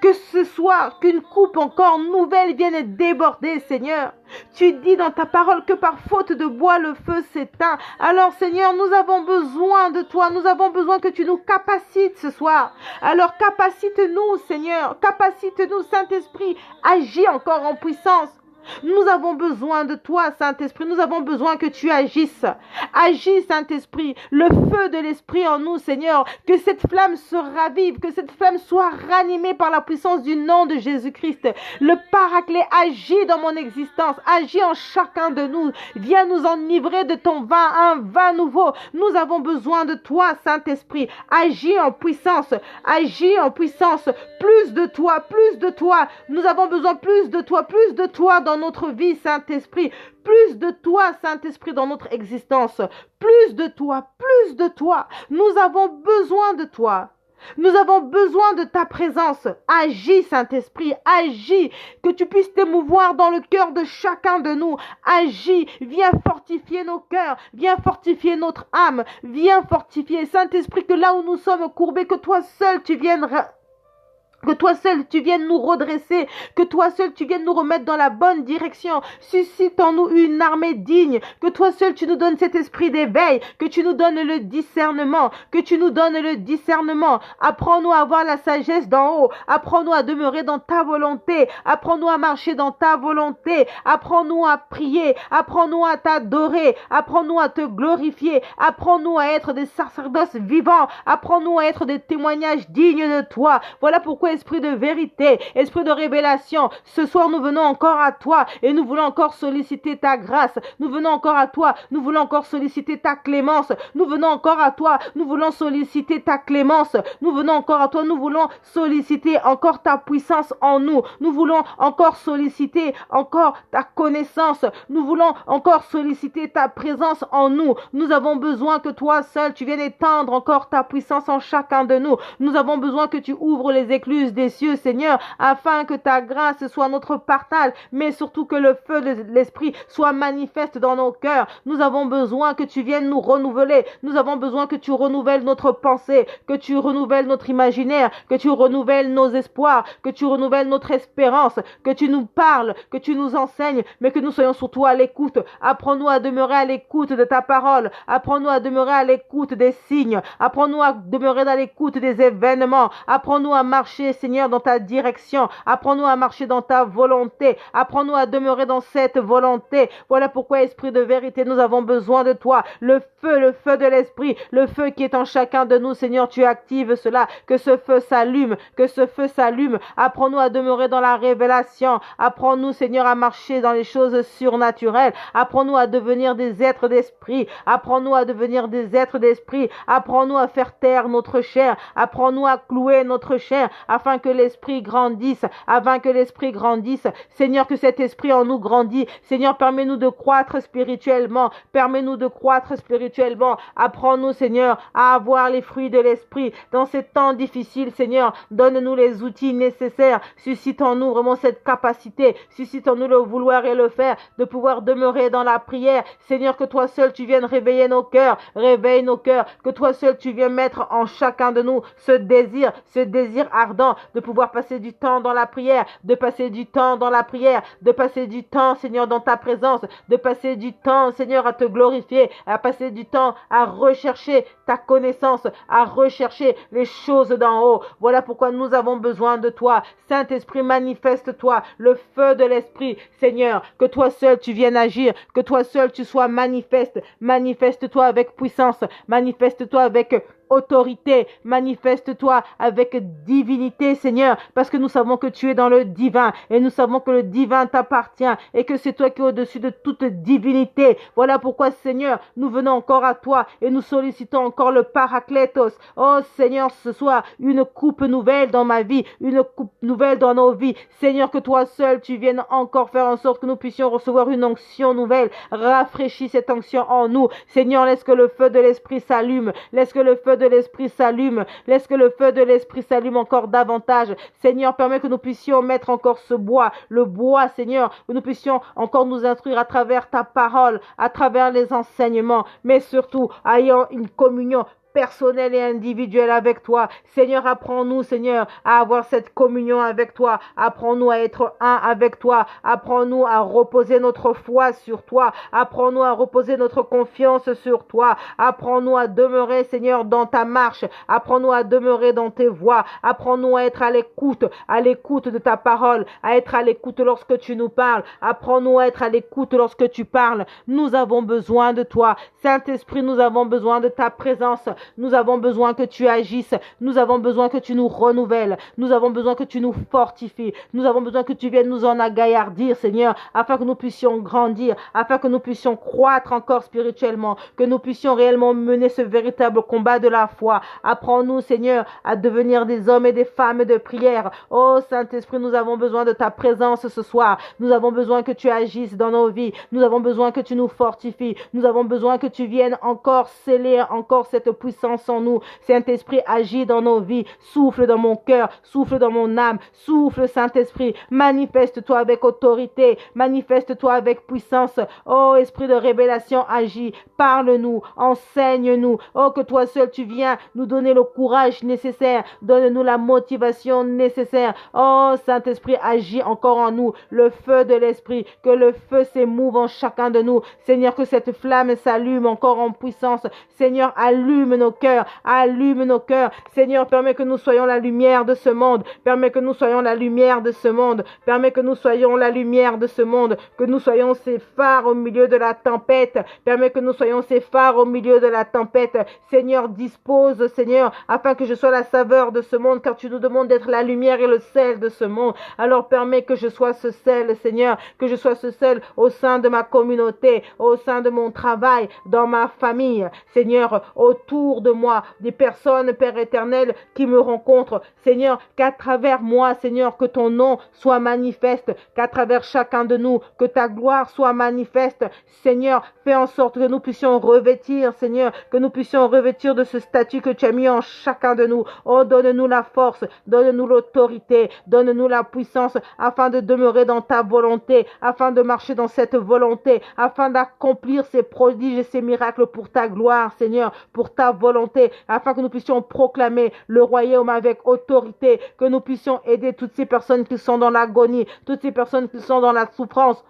Que ce soir, qu'une coupe encore nouvelle vienne déborder, Seigneur. Tu dis dans ta parole que par faute de bois, le feu s'éteint. Alors, Seigneur, nous avons besoin de toi. Nous avons besoin que tu nous capacites ce soir. Alors, capacite-nous, Seigneur. Capacite-nous, Saint-Esprit. Agis encore en puissance. Nous avons besoin de toi, Saint-Esprit. Nous avons besoin que tu agisses. Agis, Saint-Esprit. Le feu de l'Esprit en nous, Seigneur. Que cette flamme se ravive. Que cette flamme soit ranimée par la puissance du nom de Jésus-Christ. Le Paraclet agit dans mon existence. Agis en chacun de nous. Viens nous enivrer de ton vin, un vin nouveau. Nous avons besoin de toi, Saint-Esprit. Agis en puissance. Agis en puissance. Plus de toi, plus de toi. Nous avons besoin plus de toi dans notre vie, Saint-Esprit. Plus de toi, Saint-Esprit, dans notre existence. Plus de toi. Nous avons besoin de toi. Nous avons besoin de ta présence. Agis, Saint-Esprit, agis. Que tu puisses t'émouvoir dans le cœur de chacun de nous. Agis, viens fortifier nos cœurs. Viens fortifier notre âme. Viens fortifier, Saint-Esprit, que là où nous sommes courbés, que toi seul tu viennes... Que toi seul, tu viennes nous redresser. Que toi seul, tu viennes nous remettre dans la bonne direction. Suscite en nous une armée digne. Que toi seul, tu nous donnes cet esprit d'éveil. Que tu nous donnes le discernement. Apprends-nous à avoir la sagesse d'en haut. Apprends-nous à demeurer dans ta volonté. Apprends-nous à marcher dans ta volonté. Apprends-nous à prier. Apprends-nous à t'adorer. Apprends-nous à te glorifier. Apprends-nous à être des sacerdoces vivants. Apprends-nous à être des témoignages dignes de toi. Voilà pourquoi, esprit de vérité, esprit de révélation, ce soir nous venons encore à toi et nous voulons encore solliciter ta grâce. Nous venons encore à toi, nous voulons encore solliciter ta clémence. Nous venons encore à toi, nous voulons solliciter ta clémence. Nous venons encore à toi, nous voulons solliciter encore ta puissance en nous. Nous voulons encore solliciter encore ta connaissance. Nous voulons encore solliciter ta présence en nous. Nous avons besoin que toi seul, tu viennes étendre encore ta puissance en chacun de nous. Nous avons besoin que tu ouvres les écluses des cieux, Seigneur, afin que ta grâce soit notre partage, mais surtout que le feu de l'Esprit soit manifeste dans nos cœurs. Nous avons besoin que tu viennes nous renouveler. Nous avons besoin que tu renouvelles notre pensée, que tu renouvelles notre imaginaire, que tu renouvelles nos espoirs, que tu renouvelles notre espérance, que tu nous parles, que tu nous enseignes, mais que nous soyons surtout à l'écoute. Apprends-nous à demeurer à l'écoute de ta parole. Apprends-nous à demeurer à l'écoute des signes. Apprends-nous à demeurer à l'écoute des événements. Apprends-nous à marcher, Seigneur, dans ta direction. Apprends-nous à marcher dans ta volonté. Apprends-nous à demeurer dans cette volonté. Voilà pourquoi, esprit de vérité, nous avons besoin de toi. Le feu de l'esprit, le feu qui est en chacun de nous, Seigneur, tu actives cela. Que ce feu s'allume, Apprends-nous à demeurer dans la révélation. Apprends-nous, Seigneur, à marcher dans les choses surnaturelles. Apprends-nous à devenir des êtres d'esprit. Apprends-nous à faire taire notre chair. Apprends-nous à clouer notre chair, afin que l'esprit grandisse, Seigneur, que cet esprit en nous grandit. Seigneur, permets-nous de croître spirituellement. Apprends-nous, Seigneur, à avoir les fruits de l'esprit. Dans ces temps difficiles, Seigneur, donne-nous les outils nécessaires. Suscite en nous vraiment cette capacité. Suscite en nous le vouloir et le faire, de pouvoir demeurer dans la prière. Seigneur, que toi seul, tu viennes réveiller nos cœurs. Réveille nos cœurs. Que toi seul, tu viennes mettre en chacun de nous ce désir ardent temps, de pouvoir passer du temps dans la prière, de passer du temps dans la prière, de passer du temps, Seigneur, dans ta présence, de passer du temps, Seigneur, à te glorifier, à passer du temps à rechercher ta connaissance, à rechercher les choses d'en haut. Voilà pourquoi nous avons besoin de toi. Saint-Esprit, manifeste-toi, le feu de l'Esprit, Seigneur, que toi seul tu viennes agir, que toi seul tu sois manifeste, manifeste-toi avec puissance, manifeste-toi avec autorité, manifeste-toi avec divinité, Seigneur, parce que nous savons que tu es dans le divin et nous savons que le divin t'appartient et que c'est toi qui es au-dessus de toute divinité. Voilà pourquoi, Seigneur, nous venons encore à toi et nous sollicitons encore le Paraclétos. Oh Seigneur, ce soit une coupe nouvelle dans ma vie, une coupe nouvelle dans nos vies. Seigneur, que toi seul, tu viennes encore faire en sorte que nous puissions recevoir une onction nouvelle. Rafraîchis cette onction en nous. Seigneur, laisse que le feu de l'Esprit s'allume. Laisse que le feu de l'Esprit s'allume. Laisse que le feu de l'Esprit s'allume encore davantage. Seigneur, permets que nous puissions mettre encore ce bois, le bois, Seigneur, que nous puissions encore nous instruire à travers ta parole, à travers les enseignements, mais surtout ayant une communion personnel et individuel avec toi. Seigneur, apprends-nous, Seigneur, à avoir cette communion avec toi. Apprends-nous à être un avec toi. Apprends-nous à reposer notre foi sur toi. Apprends-nous à reposer notre confiance sur toi. Apprends-nous à demeurer, Seigneur, dans ta marche. Apprends-nous à demeurer dans tes voies. Apprends-nous à être à l'écoute de ta parole, à être à l'écoute lorsque tu nous parles. Apprends-nous à être à l'écoute lorsque tu parles. Nous avons besoin de toi. Saint-Esprit, nous avons besoin de ta présence. Nous avons besoin que tu agisses. Nous avons besoin que tu nous renouvelles. Nous avons besoin que tu nous fortifies. Nous avons besoin que tu viennes nous en agaillardir, Seigneur, afin que nous puissions grandir, afin que nous puissions croître encore spirituellement, que nous puissions réellement mener ce véritable combat de la foi. Apprends-nous, Seigneur, à devenir des hommes et des femmes de prière. Oh Saint-Esprit, nous avons besoin de ta présence ce soir. Nous avons besoin que tu agisses dans nos vies. Nous avons besoin que tu nous fortifies. Nous avons besoin que tu viennes encore sceller encore cette puissance en nous. Saint-Esprit, agis dans nos vies. Souffle dans mon cœur, souffle dans mon âme. Souffle, Saint-Esprit. Manifeste-toi avec autorité. Manifeste-toi avec puissance. Oh, Esprit de révélation, agis. Parle-nous, enseigne-nous. Oh, que toi seul tu viens nous donner le courage nécessaire. Donne-nous la motivation nécessaire. Oh, Saint-Esprit, agis encore en nous. Le feu de l'Esprit. Que le feu s'émouve en chacun de nous. Seigneur, que cette flamme s'allume encore en puissance. Seigneur, allume nos cœurs, allume nos cœurs. Seigneur, permets que nous soyons la lumière de ce monde. Permets que nous soyons la lumière de ce monde. Permets que nous soyons la lumière de ce monde. Que nous soyons ces phares au milieu de la tempête. Permets que nous soyons ces phares au milieu de la tempête. Seigneur, dispose, Seigneur, afin que je sois la saveur de ce monde, car tu nous demandes d'être la lumière et le sel de ce monde. Alors permets que je sois ce sel, Seigneur, que je sois ce sel au sein de ma communauté, au sein de mon travail, dans ma famille. Seigneur, autour de moi, des personnes, Père éternel, qui me rencontrent. Seigneur, qu'à travers moi, Seigneur, que ton nom soit manifeste, qu'à travers chacun de nous, que ta gloire soit manifeste. Seigneur, fais en sorte que nous puissions revêtir, Seigneur, que nous puissions revêtir de ce statut que tu as mis en chacun de nous. Oh, donne-nous la force, donne-nous l'autorité, donne-nous la puissance, afin de demeurer dans ta volonté, afin de marcher dans cette volonté, afin d'accomplir ces prodiges et ces miracles pour ta gloire, Seigneur, pour ta volonté, afin que nous puissions proclamer le royaume avec autorité, que nous puissions aider toutes ces personnes qui sont dans l'agonie, toutes ces personnes qui sont dans la souffrance,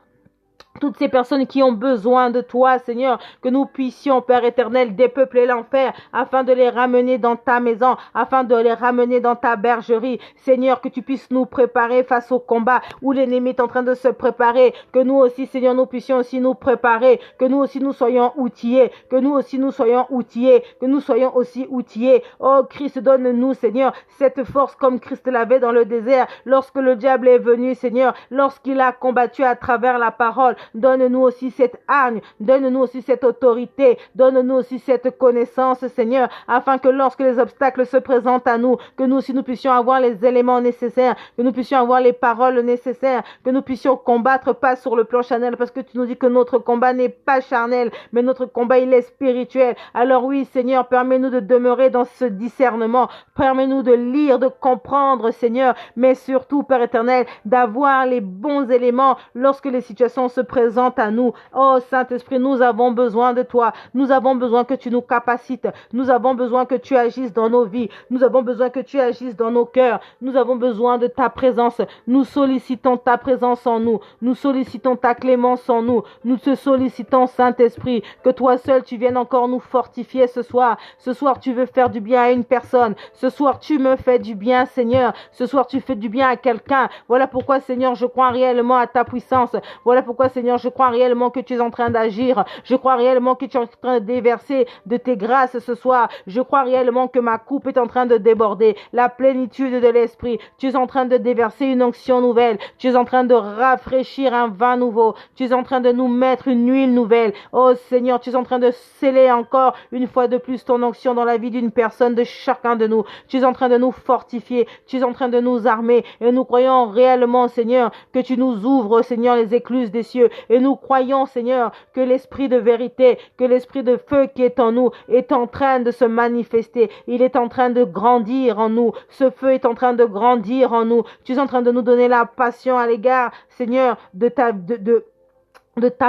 toutes ces personnes qui ont besoin de toi, Seigneur, que nous puissions, Père éternel, dépeupler l'enfer, afin de les ramener dans ta maison, afin de les ramener dans ta bergerie. Seigneur, que tu puisses nous préparer face au combat où l'ennemi est en train de se préparer, que nous aussi, Seigneur, nous puissions aussi nous préparer, que nous aussi nous soyons outillés, que nous aussi nous soyons outillés, que nous soyons aussi outillés. Oh Christ, donne-nous, Seigneur, cette force comme Christ l'avait dans le désert, lorsque le diable est venu, Seigneur, lorsqu'il a combattu à travers la parole. Donne-nous aussi cette hargne, donne-nous aussi cette autorité, donne-nous aussi cette connaissance, Seigneur, afin que lorsque les obstacles se présentent à nous, que nous aussi nous puissions avoir les éléments nécessaires, que nous puissions avoir les paroles nécessaires, que nous puissions combattre pas sur le plan charnel, parce que tu nous dis que notre combat n'est pas charnel, mais notre combat il est spirituel. Alors oui, Seigneur, permets-nous de demeurer dans ce discernement, permets-nous de lire, de comprendre, Seigneur, mais surtout, Père éternel, d'avoir les bons éléments lorsque les situations se présente à nous. Oh Saint-Esprit, nous avons besoin de toi. Nous avons besoin que tu nous capacites. Nous avons besoin que tu agisses dans nos vies. Nous avons besoin que tu agisses dans nos cœurs. Nous avons besoin de ta présence. Nous sollicitons ta présence en nous. Nous sollicitons ta clémence en nous. Nous te sollicitons, Saint-Esprit, que toi seul tu viennes encore nous fortifier ce soir. Ce soir, tu veux faire du bien à une personne. Ce soir, tu me fais du bien, Seigneur. Ce soir, tu fais du bien à quelqu'un. Voilà pourquoi, Seigneur, je crois réellement à ta puissance. Voilà pourquoi, Seigneur, je crois réellement que tu es en train d'agir. Je crois réellement que tu es en train de déverser de tes grâces ce soir. Je crois réellement que ma coupe est en train de déborder. La plénitude de l'Esprit. Tu es en train de déverser une onction nouvelle. Tu es en train de rafraîchir un vin nouveau. Tu es en train de nous mettre une huile nouvelle. Oh Seigneur, tu es en train de sceller encore une fois de plus ton onction dans la vie d'une personne, de chacun de nous. Tu es en train de nous fortifier. Tu es en train de nous armer. Et nous croyons réellement, Seigneur, que tu nous ouvres, Seigneur, les écluses des cieux. Et nous croyons, Seigneur, que l'esprit de vérité, que l'esprit de feu qui est en nous est en train de se manifester. Il est en train de grandir en nous. Ce feu est en train de grandir en nous. Tu es en train de nous donner la passion à l'égard, Seigneur, de ta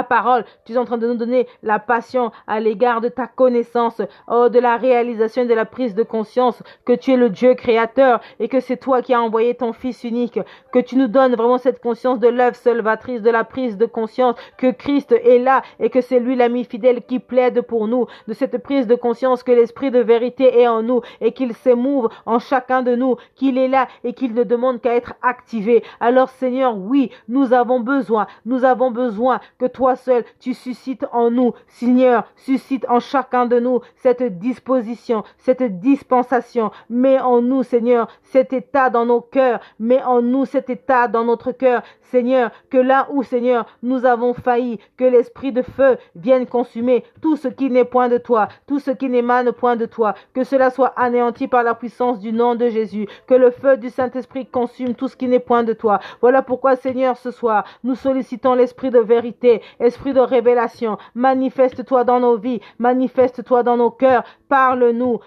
parole. Tu es en train de nous donner la passion à l'égard de ta connaissance, oh, de la réalisation et de la prise de conscience que tu es le Dieu créateur et que c'est toi qui as envoyé ton Fils unique, que tu nous donnes vraiment cette conscience de l'œuvre salvatrice, de la prise de conscience que Christ est là et que c'est lui l'ami fidèle qui plaide pour nous, de cette prise de conscience que l'esprit de vérité est en nous et qu'il s'émouve en chacun de nous, qu'il est là et qu'il ne demande qu'à être activé. Alors Seigneur, oui, nous avons besoin que toi seul, tu suscites en nous, Seigneur, suscite en chacun de nous cette disposition, cette dispensation. Mets en nous, Seigneur, cet état dans nos cœurs. Mets en nous cet état dans notre cœur. Seigneur, que là où, Seigneur, nous avons failli, que l'esprit de feu vienne consumer tout ce qui n'est point de toi, tout ce qui n'émane point de toi, que cela soit anéanti par la puissance du nom de Jésus, que le feu du Saint-Esprit consume tout ce qui n'est point de toi. Voilà pourquoi, Seigneur, ce soir, nous sollicitons l'esprit de vérité, esprit de révélation. Manifeste-toi dans nos vies, manifeste-toi dans nos cœurs, parle-nous,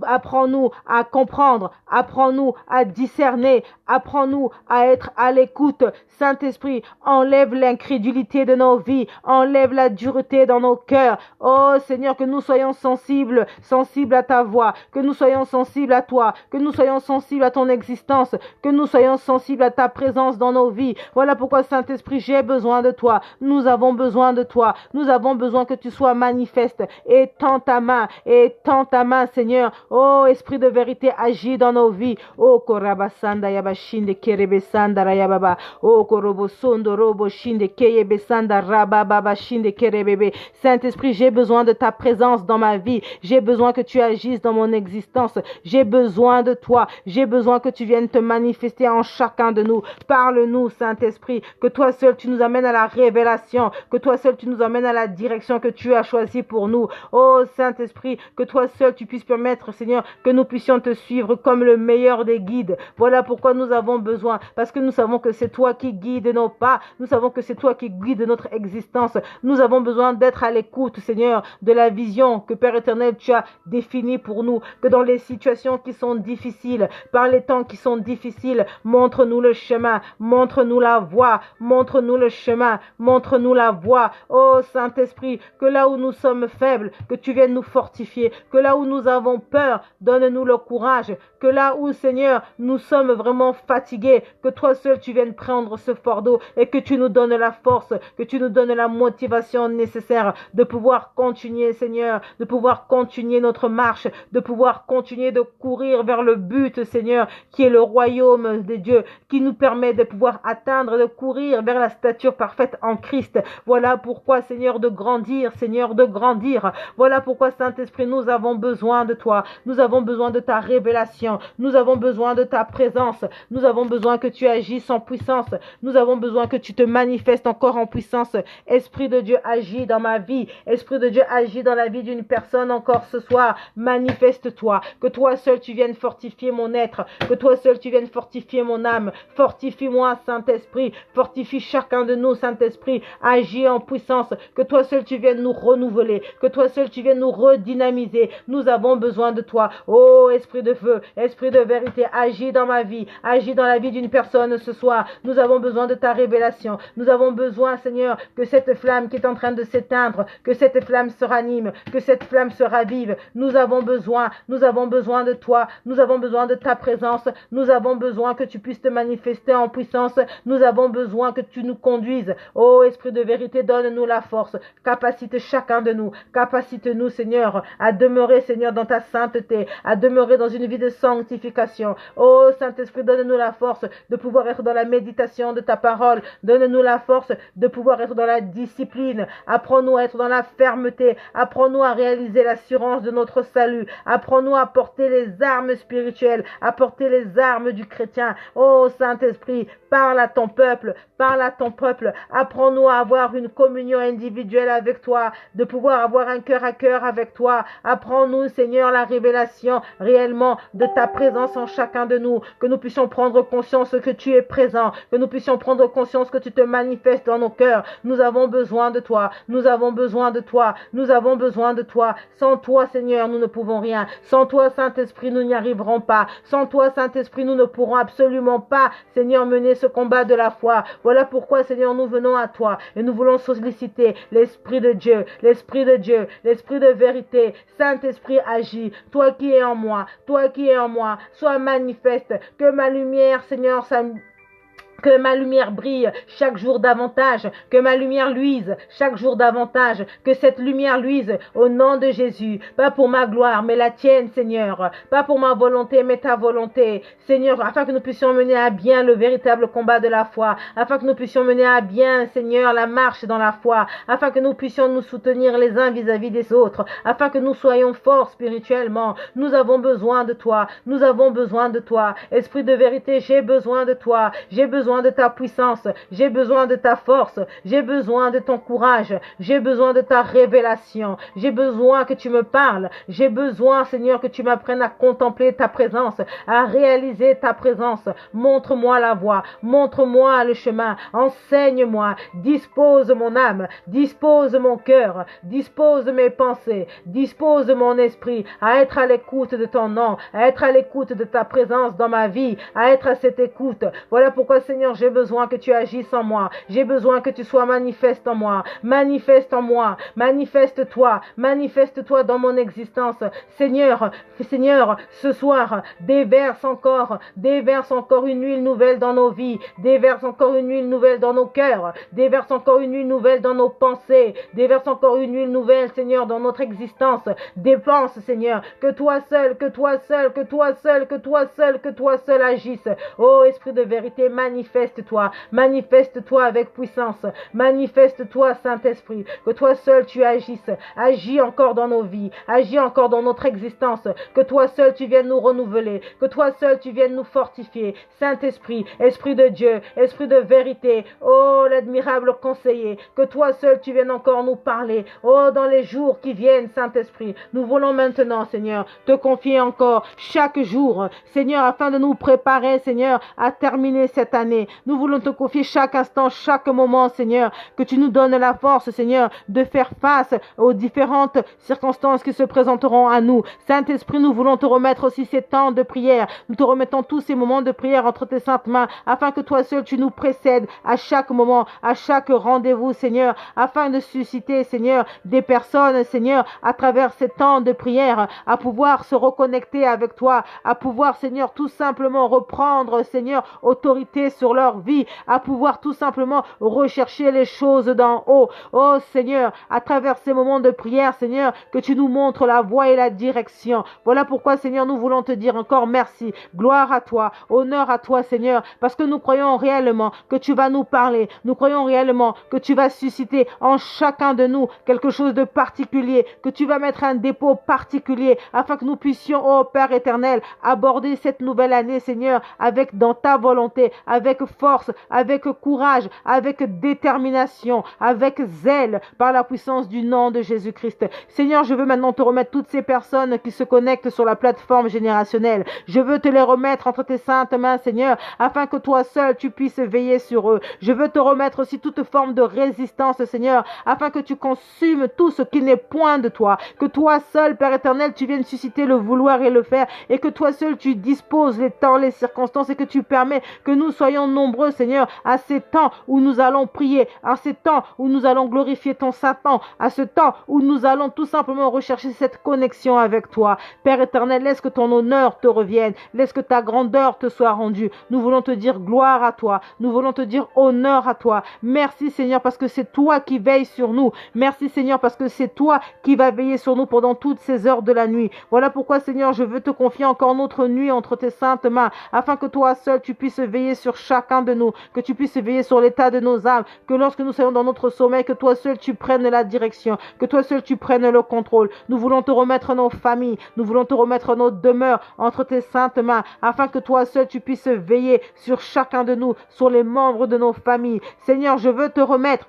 apprends-nous à comprendre, apprends-nous à discerner, apprends-nous à être à l'écoute. Saint-Esprit, enlève l'incrédulité de nos vies, enlève la dureté dans nos cœurs. Oh Seigneur, que nous soyons sensibles à ta voix, que nous soyons sensibles à toi, que nous soyons sensibles à ton existence, que nous soyons sensibles à ta présence dans nos vies. Voilà pourquoi, Saint-Esprit, j'ai besoin de toi. Nous avons besoin de toi. Nous avons besoin que tu sois manifeste. Étends ta main, Seigneur. Oh, Esprit de vérité, agis dans nos vies. Oh, korabasanda yabashinde kerebesanda rayababa. Oh, korobosondo robo shinde keyebesanda rababa shinde kerebebe. Saint-Esprit, j'ai besoin de ta présence dans ma vie. J'ai besoin que tu agisses dans mon existence. J'ai besoin de toi. J'ai besoin que tu viennes te manifester en chacun de nous. Parle-nous, Saint-Esprit, que toi seul tu nous amènes à la révélation, que toi seul tu nous amènes à la direction que tu as choisie pour nous. Oh, Saint-Esprit, que toi seul tu puisses permettre, Seigneur, que nous puissions te suivre comme le meilleur des guides. Voilà pourquoi nous avons besoin, parce que nous savons que c'est toi qui guides nos pas, nous savons que c'est toi qui guides notre existence. Nous avons besoin d'être à l'écoute, Seigneur, de la vision que Père éternel tu as définie pour nous, que dans les situations qui sont difficiles, par les temps qui sont difficiles, montre-nous le chemin, montre-nous la voie, montre-nous le chemin, montre-nous la voie. Oh Saint-Esprit, que là où nous sommes faibles, que tu viennes nous fortifier, que là où nous avons peur, donne-nous le courage, que là où, Seigneur, nous sommes vraiment fatigués, que toi seul tu viennes prendre ce fardeau et que tu nous donnes la force, que tu nous donnes la motivation nécessaire de pouvoir continuer, Seigneur, de pouvoir continuer notre marche, de pouvoir continuer de courir vers le but, Seigneur, qui est le royaume de Dieu, qui nous permet de pouvoir atteindre, de courir vers la stature parfaite en Christ. Voilà pourquoi, Seigneur, de grandir, Seigneur, de grandir. Voilà pourquoi, Saint-Esprit, nous avons besoin de toi. Nous avons besoin de ta révélation. Nous avons besoin de ta présence. Nous avons besoin que tu agisses en puissance. Nous avons besoin que tu te manifestes encore en puissance. Esprit de Dieu, agis dans ma vie. Esprit de Dieu, agis dans la vie d'une personne encore ce soir. Manifeste-toi. Que toi seul tu viennes fortifier mon être. Que toi seul tu viennes fortifier mon âme. Fortifie-moi, Saint-Esprit. Fortifie chacun de nous, Saint-Esprit. Agis en puissance. Que toi seul tu viennes nous renouveler. Que toi seul tu viennes nous redynamiser. Nous avons besoin de toi. Oh, esprit de feu, esprit de vérité, agis dans ma vie, agis dans la vie d'une personne ce soir. Nous avons besoin de ta révélation. Nous avons besoin, Seigneur, que cette flamme qui est en train de s'éteindre, que cette flamme se ranime, que cette flamme se ravive. Nous avons besoin de toi. Nous avons besoin de ta présence. Nous avons besoin que tu puisses te manifester en puissance. Nous avons besoin que tu nous conduises. Oh, esprit de vérité, donne-nous la force. Capacite chacun de nous. Capacite-nous, Seigneur, à demeurer, Seigneur, dans ta sainteté, à demeurer dans une vie de sanctification. Oh, Saint-Esprit, donne-nous la force de pouvoir être dans la méditation de ta parole. Donne-nous la force de pouvoir être dans la discipline. Apprends-nous à être dans la fermeté. Apprends-nous à réaliser l'assurance de notre salut. Apprends-nous à porter les armes spirituelles, à porter les armes du chrétien. Oh, Saint-Esprit, parle à ton peuple, parle à ton peuple. Apprends-nous à avoir une communion individuelle avec toi, de pouvoir avoir un cœur à cœur avec toi. Apprends-nous, Seigneur, la révélation réellement de ta présence en chacun de nous, que nous puissions prendre conscience que tu es présent, que nous puissions prendre conscience que tu te manifestes dans nos cœurs. Nous avons besoin de toi, nous avons besoin de toi, nous avons besoin de toi. Sans toi, Seigneur, nous ne pouvons rien. Sans toi, Saint-Esprit, nous n'y arriverons pas. Sans toi, Saint-Esprit, nous ne pourrons absolument pas, Seigneur, mener ce combat de la foi. Voilà pourquoi, Seigneur, nous venons à toi et nous voulons solliciter l'Esprit de Dieu, l'Esprit de Dieu, l'Esprit de vérité. Saint-Esprit, agis. Toi qui es en moi, toi qui es en moi, sois manifeste. Que ma lumière, Seigneur, que ma lumière brille chaque jour davantage, que ma lumière luise chaque jour davantage, que cette lumière luise au nom de Jésus, pas pour ma gloire, mais la tienne, Seigneur, pas pour ma volonté, mais ta volonté, Seigneur, afin que nous puissions mener à bien le véritable combat de la foi, afin que nous puissions mener à bien, Seigneur, la marche dans la foi, afin que nous puissions nous soutenir les uns vis-à-vis des autres, afin que nous soyons forts spirituellement. Nous avons besoin de toi, nous avons besoin de toi, Esprit de vérité, j'ai besoin de toi, j'ai besoin de ta puissance, j'ai besoin de ta force, j'ai besoin de ton courage, j'ai besoin de ta révélation, j'ai besoin que tu me parles, j'ai besoin, Seigneur, que tu m'apprennes à contempler ta présence, à réaliser ta présence. Montre-moi la voie, montre-moi le chemin, enseigne-moi, dispose mon âme, dispose mon cœur, dispose mes pensées, dispose mon esprit à être à l'écoute de ton nom, à être à l'écoute de ta présence dans ma vie, à être à cette écoute. Voilà pourquoi, Seigneur, j'ai besoin que tu agisses en moi. J'ai besoin que tu sois manifeste en moi. Manifeste en moi. Manifeste-toi dans mon existence. Seigneur, ce soir, déverse encore une huile nouvelle dans nos vies. Déverse encore une huile nouvelle dans nos cœurs. Déverse encore une huile nouvelle dans nos pensées. Déverse encore une huile nouvelle, Seigneur, dans notre existence. Dépense, Seigneur, que toi seul agisse. Oh, Esprit de vérité, manifeste-toi avec puissance, manifeste-toi, Saint-Esprit, que toi seul tu agisses, agis encore dans nos vies, agis encore dans notre existence, que toi seul tu viennes nous renouveler, que toi seul tu viennes nous fortifier, Saint-Esprit, Esprit de Dieu, Esprit de vérité, oh l'admirable conseiller, que toi seul tu viennes encore nous parler, oh dans les jours qui viennent, Saint-Esprit, nous voulons maintenant, Seigneur, te confier encore chaque jour, Seigneur, afin de nous préparer, Seigneur, à terminer cette année. Nous voulons te confier chaque instant, chaque moment, Seigneur, que tu nous donnes la force, Seigneur, de faire face aux différentes circonstances qui se présenteront à nous. Saint-Esprit, nous voulons te remettre aussi ces temps de prière. Nous te remettons tous ces moments de prière entre tes saintes mains, afin que toi seul tu nous précèdes à chaque moment, à chaque rendez-vous, Seigneur, afin de susciter, Seigneur, des personnes, Seigneur, à travers ces temps de prière, à pouvoir se reconnecter avec toi, à pouvoir, Seigneur, tout simplement reprendre, Seigneur, autorité sur leur vie, à pouvoir tout simplement rechercher les choses d'en haut. Oh Seigneur, à travers ces moments de prière, Seigneur, que tu nous montres la voie et la direction. Voilà pourquoi, Seigneur, nous voulons te dire encore merci. Gloire à toi, honneur à toi, Seigneur, parce que nous croyons réellement que tu vas nous parler. Nous croyons réellement que tu vas susciter en chacun de nous quelque chose de particulier, que tu vas mettre un dépôt particulier afin que nous puissions, oh Père éternel, aborder cette nouvelle année, Seigneur, avec dans ta volonté, avec avec force, avec courage, avec détermination, avec zèle, par la puissance du nom de Jésus-Christ. Seigneur, je veux maintenant te remettre toutes ces personnes qui se connectent sur la plateforme générationnelle. Je veux te les remettre entre tes saintes mains, Seigneur, afin que toi seul tu puisses veiller sur eux. Je veux te remettre aussi toute forme de résistance, Seigneur, afin que tu consumes tout ce qui n'est point de toi. Que toi seul, Père éternel, tu viennes susciter le vouloir et le faire, et que toi seul tu disposes les temps, les circonstances, et que tu permets que nous soyons nombreux, Seigneur, à ces temps où nous allons prier, à ces temps où nous allons glorifier ton Satan, à ce temps où nous allons tout simplement rechercher cette connexion avec toi. Père éternel, laisse que ton honneur te revienne, laisse que ta grandeur te soit rendue. Nous voulons te dire gloire à toi, nous voulons te dire honneur à toi. Merci Seigneur parce que c'est toi qui veilles sur nous. Merci Seigneur parce que c'est toi qui vas veiller sur nous pendant toutes ces heures de la nuit. Voilà pourquoi Seigneur, je veux te confier encore notre nuit entre tes saintes mains, afin que toi seul tu puisses veiller sur chacun de nous, que tu puisses veiller sur l'état de nos âmes, que lorsque nous soyons dans notre sommeil, que toi seul tu prennes la direction, que toi seul tu prennes le contrôle. Nous voulons te remettre nos familles, nous voulons te remettre nos demeures entre tes saintes mains, afin que toi seul tu puisses veiller sur chacun de nous, sur les membres de nos familles. Seigneur, je veux te remettre,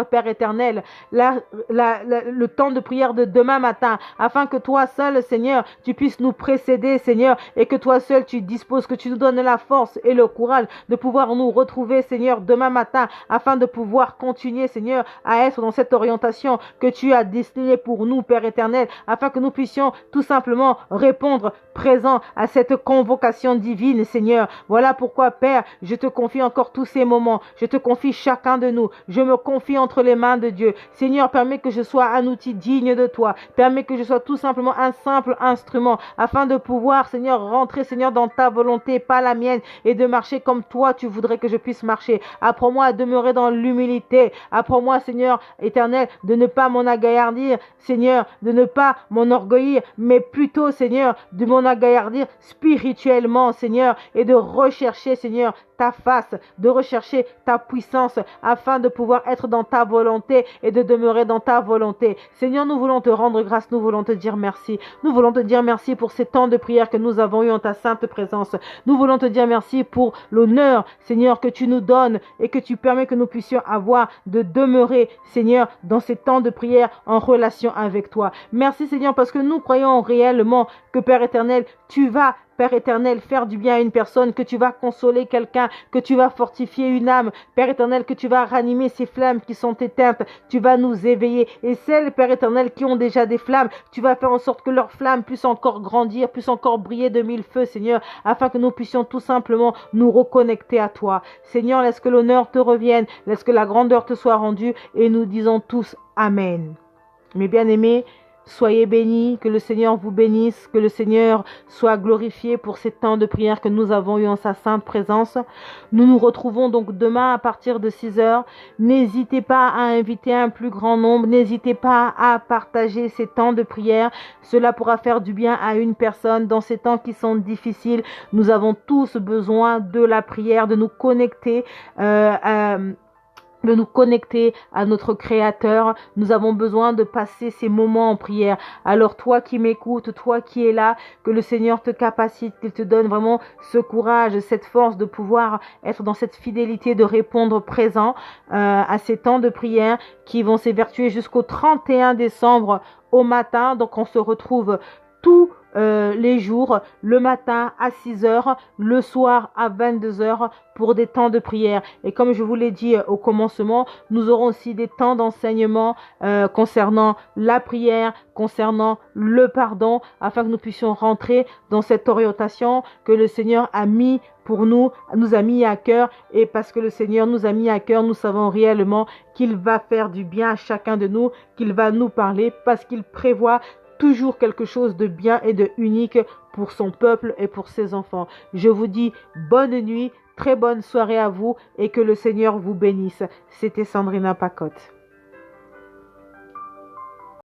Père éternel, le temps de prière de demain matin, afin que toi seul, Seigneur, tu puisses nous précéder, Seigneur, et que toi seul tu disposes, que tu nous donnes la force et le courage de pouvoir nous retrouver, Seigneur, demain matin, afin de pouvoir continuer, Seigneur, à être dans cette orientation que tu as destinée pour nous, Père éternel, afin que nous puissions tout simplement répondre présent à cette convocation divine, Seigneur. Voilà pourquoi, Père, je te confie encore tous ces moments, je te confie chacun de nous. Je me confie entre les mains de Dieu. Seigneur, permets que je sois un outil digne de toi. Permets que je sois tout simplement un simple instrument afin de pouvoir, Seigneur, rentrer, Seigneur, dans ta volonté, pas la mienne, et de marcher comme toi, tu voudrais que je puisse marcher. Apprends-moi à demeurer dans l'humilité. Apprends-moi, Seigneur éternel, de ne pas m'enagaillardir, Seigneur, de ne pas m'enorgueillir, mais plutôt, Seigneur, de m'enagaillardir spirituellement, Seigneur, et de rechercher, Seigneur, ta face, de rechercher ta puissance afin de pouvoir être dans ta volonté et de demeurer dans ta volonté. Seigneur, nous voulons te rendre grâce, nous voulons te dire merci. Nous voulons te dire merci pour ces temps de prière que nous avons eu en ta sainte présence. Nous voulons te dire merci pour l'honneur, Seigneur, que tu nous donnes et que tu permets que nous puissions avoir de demeurer, Seigneur, dans ces temps de prière en relation avec toi. Merci, Seigneur, parce que nous croyons réellement que, Père éternel, tu vas, Père éternel, faire du bien à une personne, que tu vas consoler quelqu'un, que tu vas fortifier une âme, Père éternel, que tu vas ranimer ces flammes qui sont éteintes, tu vas nous éveiller. Et celles, Père éternel, qui ont déjà des flammes, tu vas faire en sorte que leurs flammes puissent encore grandir, puissent encore briller de mille feux, Seigneur, afin que nous puissions tout simplement nous reconnecter à toi. Seigneur, laisse que l'honneur te revienne, laisse que la grandeur te soit rendue, et nous disons tous Amen. Mes bien-aimés, soyez bénis, que le Seigneur vous bénisse, que le Seigneur soit glorifié pour ces temps de prière que nous avons eu en sa sainte présence. Nous nous retrouvons donc demain à partir de 6h. N'hésitez pas à inviter un plus grand nombre, n'hésitez pas à partager ces temps de prière. Cela pourra faire du bien à une personne dans ces temps qui sont difficiles. Nous avons tous besoin de la prière, de nous connecter à notre Créateur. Nous avons besoin de passer ces moments en prière. Alors toi qui m'écoutes, toi qui es là, que le Seigneur te capacite, qu'il te donne vraiment ce courage, cette force de pouvoir être dans cette fidélité, de répondre présent à ces temps de prière qui vont s'évertuer jusqu'au 31 décembre au matin. Donc on se retrouve tous les jours, le matin à 6h, le soir à 22h pour des temps de prière. Et comme je vous l'ai dit au commencement, nous aurons aussi des temps d'enseignement concernant la prière, concernant le pardon, afin que nous puissions rentrer dans cette orientation que le Seigneur a mis pour nous a mis à cœur. Et parce que le Seigneur nous a mis à cœur, nous savons réellement qu'il va faire du bien à chacun de nous, qu'il va nous parler, parce qu'il prévoit toujours quelque chose de bien et de unique pour son peuple et pour ses enfants. Je vous dis bonne nuit, très bonne soirée à vous et que le Seigneur vous bénisse. C'était Sandrina Pacotte.